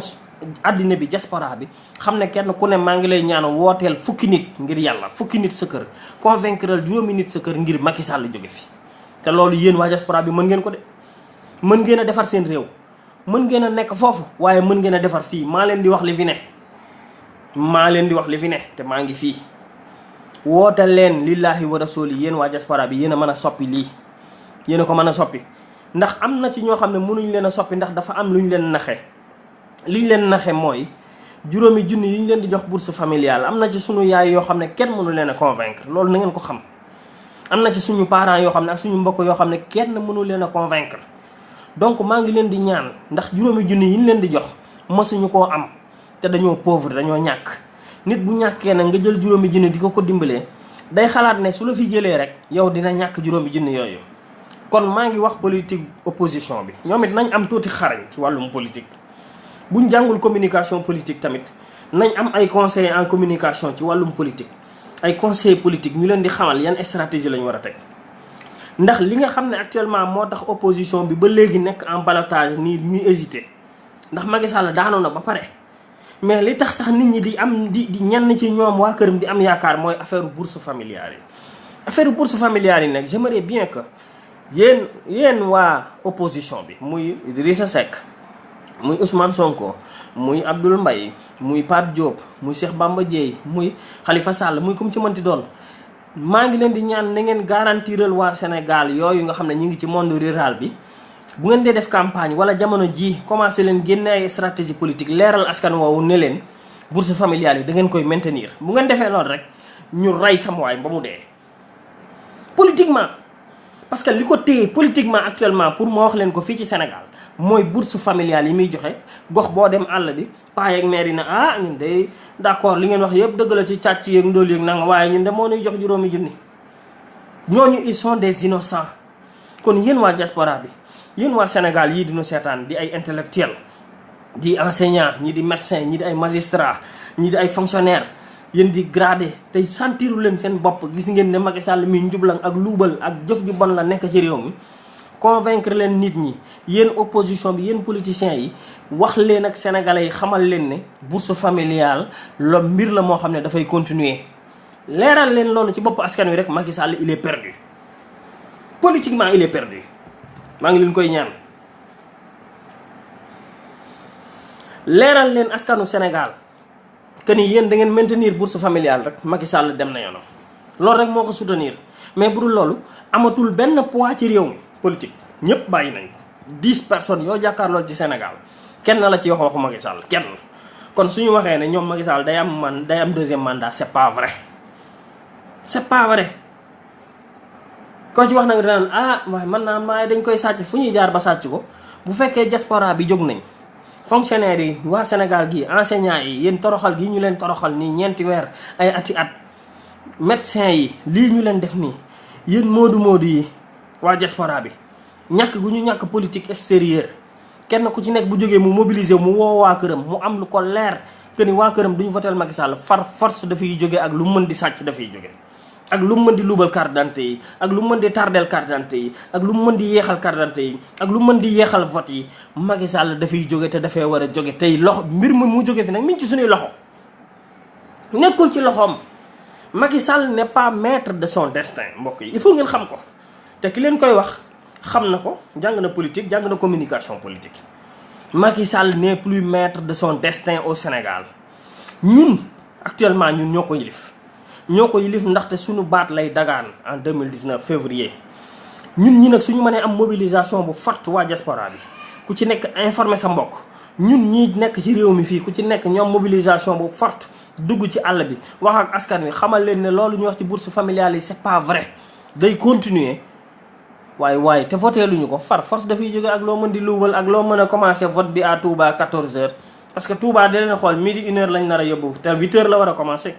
àddina bi, diaspora bi xam ne kenn ku ne maa ngi lay ñaan wooteel fukki nit ngir yàlla, fukki nit sa kër, convaincre juróomi nit sa kër ngir Macky Sall jóge fi. te loolu yéen waa diaspora bi mën ngeen ko de. mën ngeen a defar seen réew, mën ngeen a nekk foofu, waaye mën ngeen a defar fii. maa leen di wax li fi ne, maa leen di wax li fi ne te maa ngi fii. woote leen lillahi wa rasuli, yéen waa diaspora bi yéen a mën a soppi lii, yéen a ko mën a soppi. ndax am na ci ñoo xam ne mënuñ leen a soppi ndax dafa am lu ñu leen naxe. li ñu leen naxe mooy juróomi junni yi ñu leen di jox bourse familiale. am na ci sunu yaay yoo xam ne kenn mënu leen a convaincre, loolu na ngeen ko xam. am na ci suñu parents yoo xam ne ak suñu mbokk yoo xam ne kenn mënu leen a convaincre. donc maa ngi leen di ñaan, ndax juróomi junni yi ñu leen di jox mësuñu koo am te dañoo pauvre, dañoo ñàkk. nit bu ñàkkee nag nga jël juróomi junni di ko dimbalee, day xalaat ne su la fi jëlee rek yow dina ñàkk juróomi junni yooyu. kon maa ngi wax politique opposition bi, ñoom it nañ am tuuti xarañ ci wàllum politique. buñ jàngul communication politique tamit nañ am ay conseillers en communication ci wàllum politique, ay conseillers politiques ñu leen di xamal yan stratégie lañ war a teg. ndax li nga xam ne actuellement moo tax opposition bi ba léegi nekk en ballottage nii ñuy hésité, ndax Macky Sall daanoon na ba pare, mais li tax sax nit ñi di am di ñenn ci ñoom waa këram di am yaakaar mooy affaire bourse familiale yi. affaire bourse familiale yi nag j'aimerais bien que yéen waa opposition bi, muy Idrissa Seck, muy Ousmane Sonko, muy Abdoul Mbaye, muy Pape Diop, muy Cheikh Bamba Dièye, muy Khalifa Sall, muy comme ci mënti doon, maa ngi leen di ñaan na ngeen garantiral waa Sénégal yooyu nga xam ne ñu ngi ci monde rural bi, bu ngeen dee def campagne wala jamono ji commencé leen génne ay stratégie politique, leeral askan woowu ne leen bourse familiale yi da ngeen koy maintenir. bu ngeen defee loolu rek ñu rey sama waay ba mu dee politiquement. parce que li ko téye politiquement actuellement, pour ma wax leen ko fii ci Sénégal, mooy bourse familiale yi muy joxe. gox boo dem àll bi paa yeeg maire yi na ñun de d'accord li ngeen wax yëpp dëgg la ci càcc yeeg ndóol yeeg nanga, waaye ñun de moo ñuy jox juróomi junni. ñooñu ils sont des innocents. kon yéen waa diaspora bi, yéen waa Sénégal yii di ñu seetaan, di ay intellectuels, di enseignants, ñii di médecins, ñii di ay magistrats, ñii di ay fonctionnaires, yéen di gradé tey sentiru leen seen bopp, gis ngeen ne Macky Sall mi njublang ak luubal ak jëf ju bon la nekk ci réew mi. convaincre leen nit ñi, yéen opposition bi, yéen politiciens yi, wax leen ak sénégalais yi, xamal leen ne bourse familiale lo mbir la moo xam ne dafay continuer. leeral leen loolu ci bopp askan wi rek, Macky Sall il est perdu, politiquement il est perdu. maa ngi leen koy ñaan, leeral leen askanu Sénégal que ni yéen da ngeen maintenir bourse familiale rek, Macky Sall dem na yoonam. loolu rek moo ko soutenir, mais bu dul loolu amatul benn poids ci réew mi politique. ñëpp bàyyi nañ ko. 10 personnes yoo jàkkaar loolu ci Sénégal kenn la ci waxu Macky Sall, kenn. kon suñu waxee ne ñoom Macky Sall day am deuxième mandat, c'est pas vrai, c'est pas vrai. koo ci wax nag dinaan waaye man naa maay dañ koy sàcc, fu ñuy jaar ba sàcc ko. bu fekkee diaspora bi jóg nañ, fonctionnaires yi, waa Sénégal gi, enseignants yi, yéen toroxal gi ñu leen toroxal nii ñeenti weer ay ati at, médecins yi lii ñu leen def nii, yéen moodu yi waa diaspora bi ñàkk gu ñu ñàkk politique extérieure kenn ku ci nekk bu jógee mu mobiliser mu woo waa këram mu am lu ko leer que ni waa këram duñu votel Macky Sall far force dafay jóge ak lu mën di sàcc dafay jóge ak lu mën di luubal carte d'identité yi ak lu mën di tardel carte d'identité yi ak lu mën di yeexal carte d'identité yi ak lu mën di yeexal vote yi Macky Sall dafay jóge te dafay war a jóge tey loxo mbir mi mu jóge fi nag mi ngi ci suñuy loxo nekkul ci loxoom. Macky Sall n'est pas maître de son destin mbokk yi il faut ngeen xam ko te ki leen koy wax xam na ko jàng na politique jàng na communication politique. Macky Sall n'est plus maître de son destin au Sénégal ñun actuellement ñun ñoo ko yilif ndaxte suñu baat lay dagaan en 2019 février ñun ñi nag suñu mënee am mobilisation bu forte waa diaspora bi ku ci nekk informer sa mbokk ñun ñi nekk ci réew mi fii ku ci nekk ñoom mobilisation bu forte dugg ci àll bi wax ak askan wi xamal leen ne loolu ñu wax ci bourse familiale yi c'est pas vrai day continuer waaye te voté luñu ko far force dafay jóge ak loo mën di luubal ak loo mën a commencer vote bi à Touba 14h parce que Touba da leen xool midi 1h lañ nar a yóbbu te 8h la war a commencer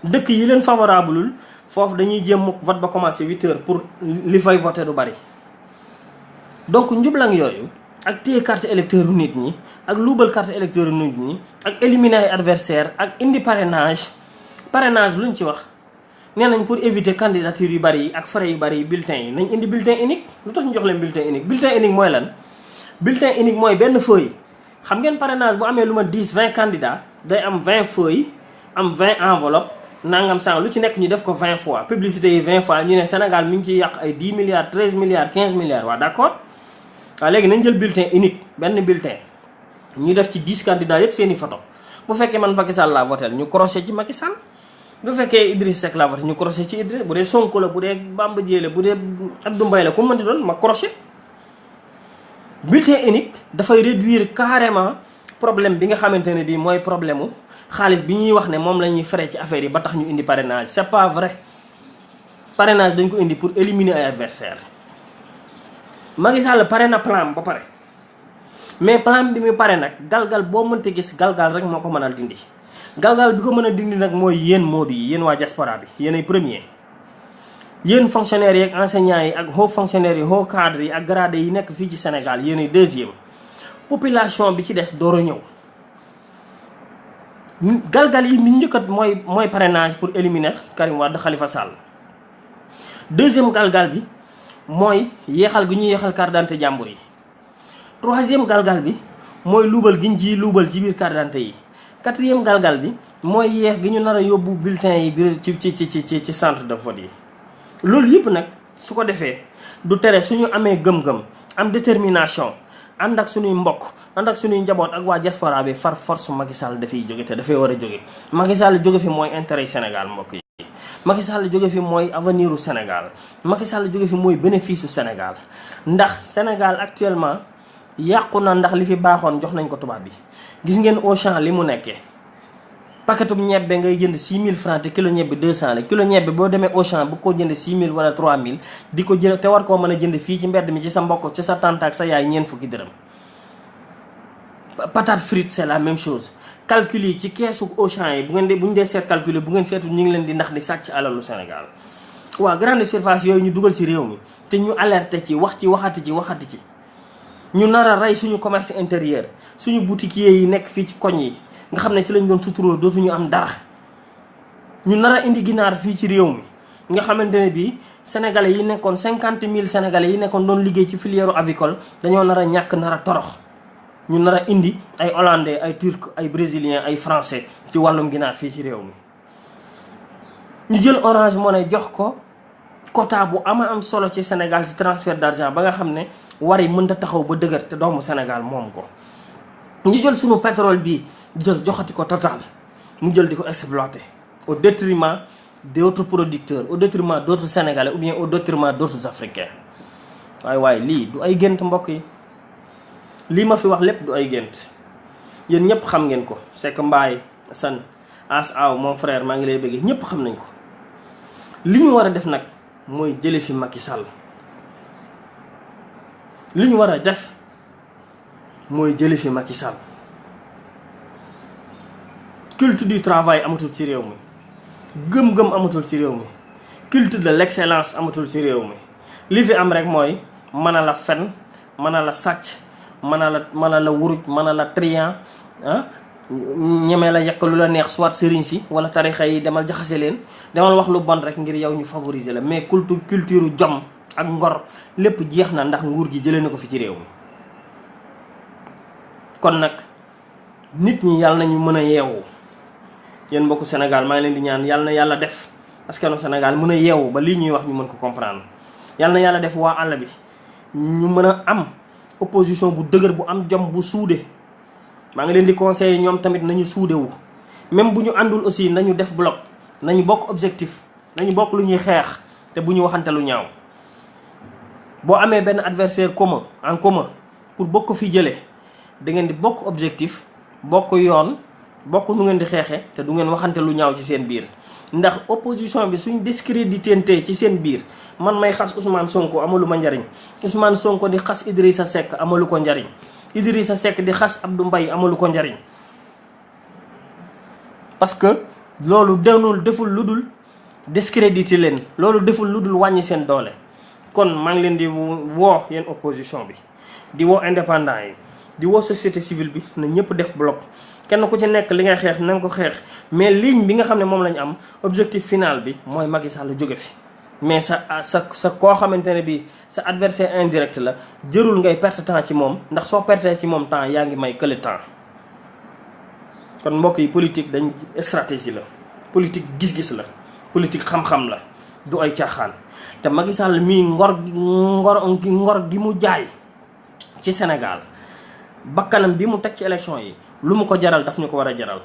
dëkk yi leen favorableul foofu dañuy jéem vote ba commencer 8h pour li fay voté du bari. donc njublang yooyu ak téye carte électeur nit ñi ak luubal carte électeur nit ñi ak éliminer ay adversaire ak indi parrainage luñ ci wax. nee nañ pour éviter candidature yu bari yi ak frais yu bari yi bulletin yi nañ indi bulletin unique lu tax ñu jox leen bulletin unique mooy lan bulletin unique mooy benn feuille xam ngeen parrainage bu amee lu ma 10-20 candidats day am 20 feuilles am 20 enveloppe nangam sang lu ci nekk ñu def ko 20 fois publicité yi 20 fois ñu ne Sénégal mi ngi ciy yàq ay 10 milliards 13 milliards 15 milliards waaw d'accord waaw léegi nañ jël bulletin unique benn bulletin ñu def ci 10 candidats yëpp seeni photo bu fekkee man Macky Sall laa voté ñu croché ci Macky Sall bu fekkee Idriss Seck la voté ñu crochet ci Idriss bu dee Sonko la bu dee Bamba Dièye la bu dee Abdou Mbaye la ku mënti doon ma crochet. bulletin unique dafay réduire carrément problème bi nga xamante ne bii mooy problème mu xaalis bi ñuy wax ne moom la ñuy frais ci affaire yi ba tax ñu indi parrainage c'est pas vrai. parrainage dañ ko indi pour éliminer ay adversaires Macky Sall pare na plan ba pare mais plan bi mu pare nag galgal boo mënta gis galgal rek moo ko mënal dindi. galgal bi ko mën a dindi nag mooy yéen moodu yi yéen waa diaspora bi yéen ay premier yéen fonctionnaires yi ak enseignants yi ak haut fonctionnaires yi haut cadres yi ak gradés yi nekk fii ci Sénégal yéen ay deuxième population bi ci des door a ñëw galgal yi mi njëkkat mooy parrainage pour éliminer Karim Wade Khalifa Sall deuxième galgal bi mooy yeexal gi ñu yeexal carte d'identité jàmbur yi troisième galgal bi mooy luubal gi ñu ciy luubal ci biir carte d'identité yi quatrième galgal bi mooy yeex gi ñu nar a yóbbu bulletin yi biir ci centre de vote yi loolu yëpp nag su ko defee du tere suñu amee gëm-gëm am détermination ànd ak suñuy mbokk ànd ak suñuy njaboot ak waa diaspora bi far force Macky Sall dafay jóge te dafay war a jóge Macky Sall jóge fi mooy intérêt Sénégal mbokk yi Macky Sall jóge fi mooy avenir u Sénégal Macky Sall jóge fi mooy bénéfice u Sénégal ndax Sénégal actuellement yàqu na ndax li fi baaxoon jox nañ ko tubaab bi gis ngeen Auchan li mu nekkee paquetum ñebbe ngay jënd 6000 francs te kilo ñebbe 200 la kilo ñebbe boo demee Auchan bu ko jënd 6000 wala 3000 di ko jënd te war koo mën a jënd fii ci mbedd mi ci sa mbokk ci sa tante ak sa yaay ñeent fukki dërëm. patate frite c'est la même chose calcul yi ci keesu Auchan yi bu ñu dee seet calcul yi bu ngeen seetu ñu ngi leen di ndax di sàcc alalu Sénégal waaw grande surface yooyu ñu dugal ci réew mi te ñu alerté ci wax ci waxati ci ñu nar a rey suñu commerce intérieur suñu boutiquier yi nekk fii ci koñ yi nga xam ne ci lañ doon suturoo dootuñu am dara ñu nar a indi ginaar fii ci réew mi nga xamante ne bii sénégalais yi nekkoon 50 000 sénégalais yi nekkoon doon liggéey ci filière avicole dañoo nar a ñàkk nar a torox ñu nar a indi ay hollandais ay turc ay brésilien ay français ci wàllum ginaar fii ci réew mi ñu jël Orange Money jox ko quota bu am solo ci Sénégal ci transfert d'argent ba nga xam ne war yi mën ta taxaw ba dëgër te doomu Sénégal moom ko ñu jël sunu pétrole bi joxati ko Total mu jël di ko exploiter au détriment d'autres producteurs au détriment d'autres Sénégalais ou bien au détriment d'autres Africains waaye lii du ay gént mbokk yi lii ma fi wax lépp du ay gént yéen ñëpp xam ngeen ko c'est que Mbaye San As Aw mon frère maa ngi lay bëggee ñëpp xam nañ ko li ñu war a def nag mooy jële fi Macky Sall li ñu war a def mooy jële fi Macky Sall culte du travail amatul ci réew mi gëm-gëm amatul ci réew mi culte de l'excellence amatul ci réew mi li fi am rek mooy mën a la fen, mën a la sàcc, mën a la wuruj, mën a la trian ñemee la yekk lu la neex soit sëriñ si wala tarixa yi demal jaxase leen, demal wax lu bon rek ngir yow ñu favoriser la. mais culture jom ak ngor lépp jeex na ndax nguur gi jëlee na ko fi ci réew mi. kon nag nit ñi yàlla nañu mën a yeewu. yéen mbokku Sénégal maa ngi leen di ñaan yàlla na yàlla def askanu Sénégal mën a yeewu ba lii ñuy wax ñu mën ko comprendre. yàlla na yàlla def waa àll bi ñu mën a am opposition bu dëgër, bu am jom, bu suude. maa ngi leen di conseiller ñoom tamit nañu suudewu. même bu ñu àndul aussi nañu def bloc, nañu bokk objectif, nañu bokk lu ñuy xeex te bu ñu waxante lu ñaaw. boo amee benn adversaire en commun pour bokk fi jëlee da ngeen di bokk objectif, bokk yoon, bokk nu ngeen di xeexe te du ngeen waxante lu ñaaw ci seen biir. ndax opposition bi suñ discrédité ci seen biir, man may xas Ousmane Sonko amalu ma njariñ, Ousmane Sonko di xas Idrissa Seck amalu ko njariñ, Idrissa Seck di xas Abdou Mbaye amalu ko njariñ. parce que loolu deful lu dul discrédité leen, loolu deful lu dul wàññi seen doole. kon maa ngi leen di woo yéen opposition bi, di woo indépendant yi, di woo société civile bi na ñëpp def bloc. kenn ku ci nekk li ngay xeex na nga ko xeex, mais ligne bi nga xam ne moom lañu am objectif final bi mooy Macky Sall jóge fi. mais sa koo xamante ne bii sa adversaire indirect la, jërul ngay perte temps ci moom, ndax soo pertee ci moom temps yaa ngi may kële temps. kon mbokk yi politique dañ stratégie la, politique gis-gis la, politique xam-xam la, du ay caaxaan. te Macky Sall mii ngor gi mu jaay ci Sénégal, bakkanam bi mu teg ci élection yi, lu mu ko jaral daf ñu ko war a jaral.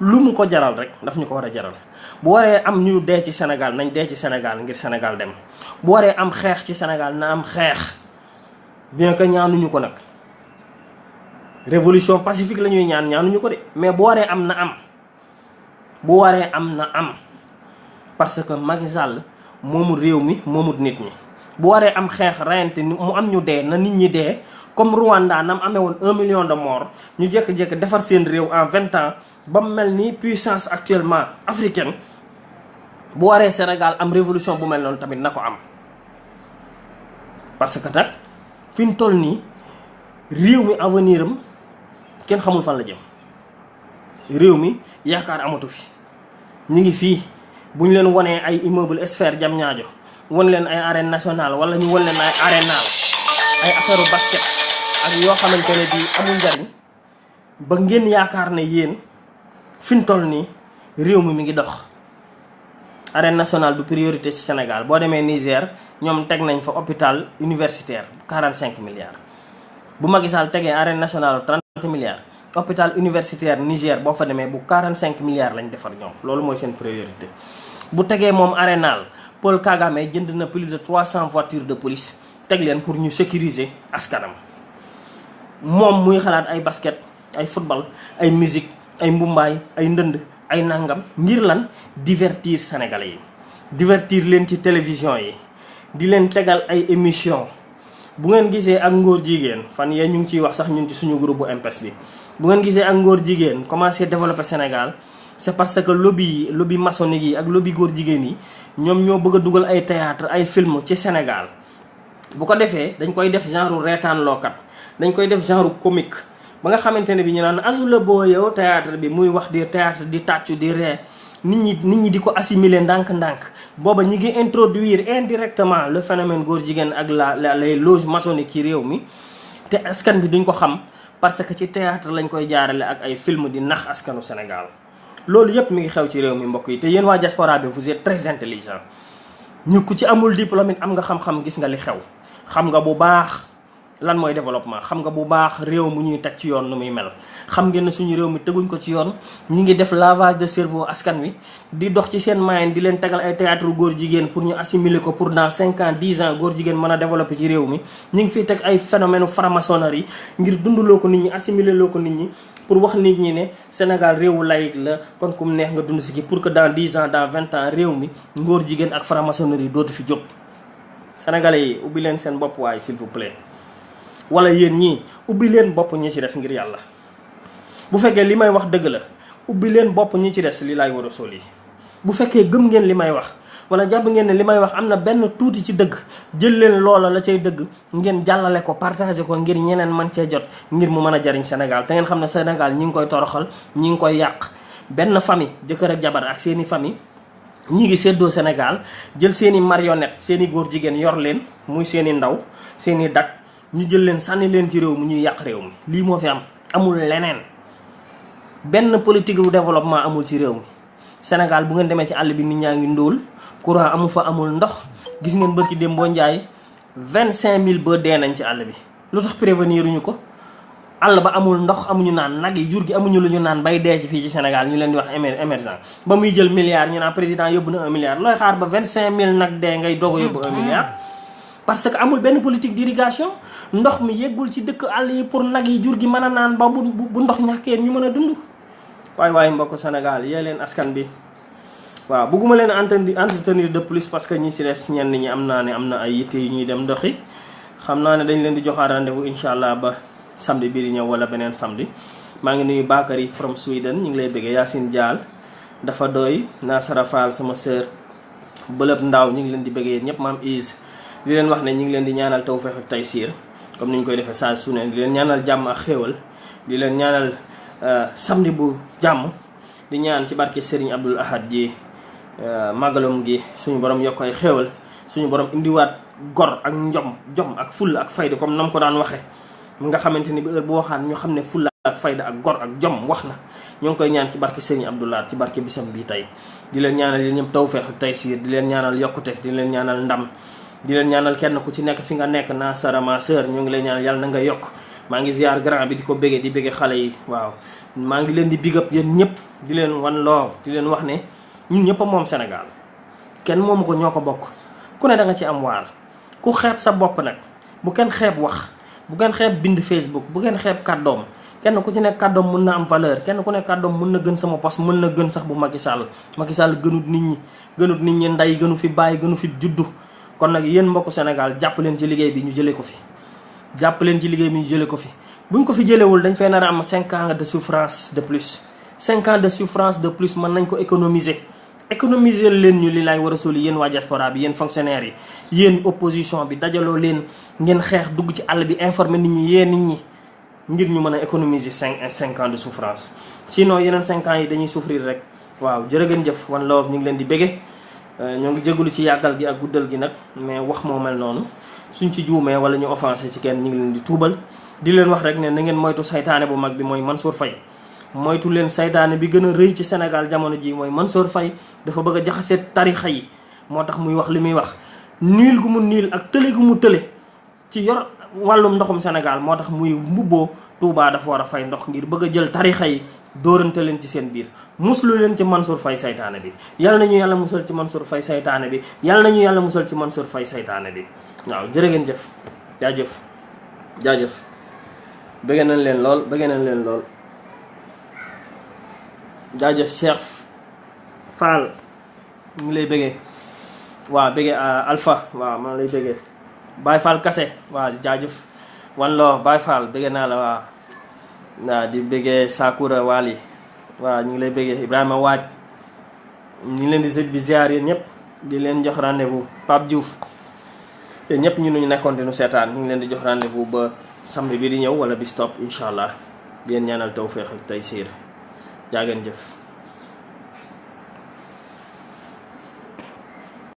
lu mu ko jaral rek daf ñu ko war a jaral. bu waree am ñu dee ci Sénégal nañ dee ci Sénégal ngir Sénégal dem. bu waree am xeex ci Sénégal na am xeex, bien que ñaanuñu ko nag. révolution pacifique la ñuy ñaanuñu ko de, mais bu waree am na am. bu waree am na am, parce que Macky Sall moomut réew mi, moomut nit ñi. bu waree am xeex reyante mu am ñu dee, na nit ñi dee. comme Rwanda nam amee woon 1 million de morts, ñu jékki-jékki defar seen réew en 20 ans ba mu mel ni puissance actuellement africaine. bu waree Sénégal am révolution bu mel noonu tamit na ko am. parce que nag fi ñu toll nii réew mi avenir am kenn xamul fan la jëm. réew mi yaakaar amatu fi. ñu ngi fii bu ñu leen wonee ay immeuble Sphère Diamniadio, won leen ay arène nationale, wala ñu won leen ay arénal, ay affaire basket ak yoo xamante ne bii amul njariñ, ba ngeen yaakaar ne yéen fi ñu toll nii réew mi ngi dox. arène nationale du priorité ci Sénégal. boo demee Niger ñoom teg nañ fa hôpital universitaire 45 milliards. bu Macky Sall tegee arène nationale 30 milliards, hôpital universitaire Niger boo fa demee bu 45 milliards lañ defar ñoom. loolu mooy seen priorité. bu tegee moom arénal, Paul Kagame jënd na plus de 300 voitures de police teg leen pour ñu sécuriser askanam. moom muy xalaat ay basket, ay football, ay musique, ay mbumbaay, ay ndënd, ay nangam, ngir lan? Divertir sénégalais yi. divertir leen ci télévision yi, di leen tegal ay émission. bu ngeen gisee ak ngóor jigéen, fan yee ñu ngi ciy wax sax ñun ci suñu groupe bu MPES bi, bu ngeen gisee ak ngóor jigéen commencé développer Sénégal, c'est parce que lobby maçonnique yi ak lobby góor jigéen yi ñoom ñoo bëgg a dugal ay théâtre, ay film ci Sénégal. bu ko defee dañ koy def genre reetaan lookat, dañ koy def genre comique, ba nga xamante ne bi ñu naan Azula boo yow théâtre bi muy wax di théâtre di tàccu di ree, nit ñi di ko assimiler ndànk-ndànk. booba ñi ngi introduire indirectement le phénomène góor jigéen ak les loges maçonniques ci réew mi, te askan bi duñ ko xam parce que ci théâtre lañ koy jaarale ak ay film di nax askanu Sénégal. loolu yëpp mi ngi xew ci réew mi mbokk yi. te yéen waa diaspora bi vous êtes très intelligent. ñu ku ci amul diplôme am nga xam-xam, gis nga li xew, xam nga bu baax lan mooy développement, xam nga bu baax réew mu ñuy teg ci yoon nu muy mel. xam ngeen ne suñu réew mi teguñ ko ci yoon, ñu ngi def lavage de cerveau askan wi, di dox ci seen moyen di leen tegal ay théâtre góor jigéen pour ñu assimiler ko pour dans 5 ans 10 ans góor jigéen mën a développer ci réew mi. ñu ngi fiy teg ay phénomène franc-maçonnerie ngir dundaloo ko nit ñi, assimiler loo ko nit ñi, pour wax nit ñi ne Sénégal réewu laïque la, kon ku mu neex nga dund si ki, pour que dans 10 ans dans 20 ans réew mi ngóor jigéen ak franc-maçonnerie dootu fi jóg. Sénégalais yi ubbi leen seen bopp waay s'il vous plaît. wala yéen ñii ubbi leen bopp ñi ci des ngir yàlla. bu fekkee li may wax dëgg la, ubbi leen bopp ñi ci des li laay war a sol yi. bu fekkee gëm ngeen li may wax, wala jàpp ngeen ne li may wax am na benn tuuti ci dëgg, jël leen loola la cay dëgg ngeen jàllale ko partagé ko ngir ñeneen man cee jot, ngir mu mën a jariñ Sénégal. te ngeen xam ne Sénégal ñi ngi koy toroxal, ñi ngi koy yàq. benn famille jëkkër ak jabar ak seeni famille ñi ngi séddoo Sénégal, jël seeni marionnette seeni góor jigéen yor leen muy seeni ndaw seeni dak, ñu jël leen sànni leen ci réew mi ñuy yàq réew mi. lii moo fi am, amul leneen. benn politique bu développement amul ci réew mi. Sénégal bu ngeen demee ci àll bi nit ñaa ngi ndóol, courant amu fa, amul ndox. gis ngeen bërki dem boo njaay 25000 ba dee nañ ci àll bi. lu tax prévenir ñu ko? àll ba amul ndox, amuñu naan, nag yi jur gi amuñu lu ñu naan bay dee ci fii ci Sénégal ñu leen di wax émergent. ba muy jël milliard ñu naan président yóbbu na 1 milliard. looy xaar ba 25000 nag dee ngay doog a yóbbu 1 milliard? parce que amul benn politique d'irrigation. ndox mi yeggul ci dëkk àll yi pour nag yi jur gi mën a naan ba bu ndox ñàkkee ñu mën a dund. waay mbokk Sénégal yee leen askan bi. waaw bëgguma leen entretenir de plus parce que ñi ci des ñenn ñi am naa ne am na ay yitte yu ñuy dem doxi. xam naa ne dañ leen di joxaat rendez-vous incha allah ba samedi bii di ñëw wala beneen samedi. maa ngi nuyu Bakary from Sweden ñu ngi lay bëggee. Yacine Dial dafa doy. Nasara Fall sama sœur bëlëb ndaaw ñu ngi leen di bëggee ñëpp. maam Is di leen wax ne ñu ngi leen di ñaanal tawfeex ak taysiir comme ni ñu koy defee saa su ne. di leen ñaanal jàmm ak xéewal. di leen ñaanal samedi bu jàmm. di ñaan ci barke Serigne Abdoul Ahad ji màggalum gi suñu borom yokk ay xéewal, suñu borom indiwaat gor ak jom ak fulla ak fayda comme nam ko daan waxe mu nga xamante ni bi heure bu waxaan ñu xam ne fulla ak fayda ak gor ak jom wax na. ñoo ngi koy ñaan ci barke Serigne Abdoul Ahad ci barke bisam bii tey. di leen ñaanal yéen ñëpp tawfeex ak taysiir, di leen ñaanal yokkute, di leen ñaanal ndam, di leen ñaanal kenn ku ci nekk fi nga nekk. Nasara ma sœur ñu ngi lay ñaanal yàlla na nga yokk. maa ngi ziar grand bi di ko béggee di béggee xale yi. waaw maa ngi leen di big up yéen ñëpp di leen one love, di leen wax ne ñun ñëpp a moom Sénégal. kenn moomu ko, ñoo ko bokk. ku ne da nga ci am waar. ku xeeb sa bopp nag bu kenn xeeb wax, bu kenn xeeb bind Facebook, bu kenn xeeb kàddoom. kenn ku ci nekk kàddoom mun na am valeur, kenn ku nekk kàddoom mun na gën sama poste, mun na gën sax bu Macky Sall. Macky Sall gënut nit ñi ndey, gënu fi bàyyi, gënu fi juddu. kon nag yéen mbokku Sénégal jàpp leen ci liggéey bi ñu jëlee ko fi. buñ ko fi jëlewul dañ fay nar a am 5 ans de souffrance de plus. 5 ans de souffrance de plus mën nañ ko économiser leen ñu li laay war a soli. yéen waa diaspora bi, yéen fonctionnaires yi, yéen opposition bi, dajaloo leen ngeen xeex dugg ci àll bi informer nit ñi, yee nit ñi ngir ñu mën a économiser 5 ans de souffrance. sinon yeneen 5 ans yi dañuy souffrir rek. waaw jërë ngeen jëf. One Love ñu ngi leen di bége. ñoo ngi jégalu ci yàggal gi ak guddal gi nag, mais wax moo mel noonu. suñ ci juumee wala ñu offensé ci kenn ñu ngi leen di tuubal. di leen wax rek ne na ngeen moytu saytaane bu mag bi mooy Mansour Faye. moytu leen saytaane bi gën a rëy ci Sénégal jamono ji mooy Mansour Faye. dafa bëgg a jaxase tarixa yi moo tax muy wax li muy wax. niil gu mu niil ak tële gu mu tële ci yor wàllum ndoxum Sénégal moo tax muy mbubboo Touba dafa war a fay ndox ngir bëgg a jël tarixa yi dóorante leen ci seen biir. muslu leen ci Mansour Faye saytaane bi. yàlla nañu yàlla musal ci Mansour Faye saytaane bi. yàlla nañu yàlla musal ci Mansour Faye saytaane bi. waaw jërë ngeen jëf. jaajëf bëgg nañ leen lool. jaajëf Cheikh Fall mu ngi lay bëggee. waaw bëggee Alpha waaw maa lay bëggee. Baye Fall Kase waaw jaajëf. One Love Baye Fall bëggee naa la waaw di bëggee Sakura Wali waaw ñu ngi lay bëggee Ibrahima Waaj ñu ngi leen di ziar yéen ñëpp di leen jox rendez-vous. Pape Diouf yéen ñëpp ñu nekkoon di nu seetaan ñu ngi leen di jox rendez-vous ba samedi bi di ñëw wala bis topp incha allah di leen ñaanal tawfeex ak taysiir. jaa ngeen jëf.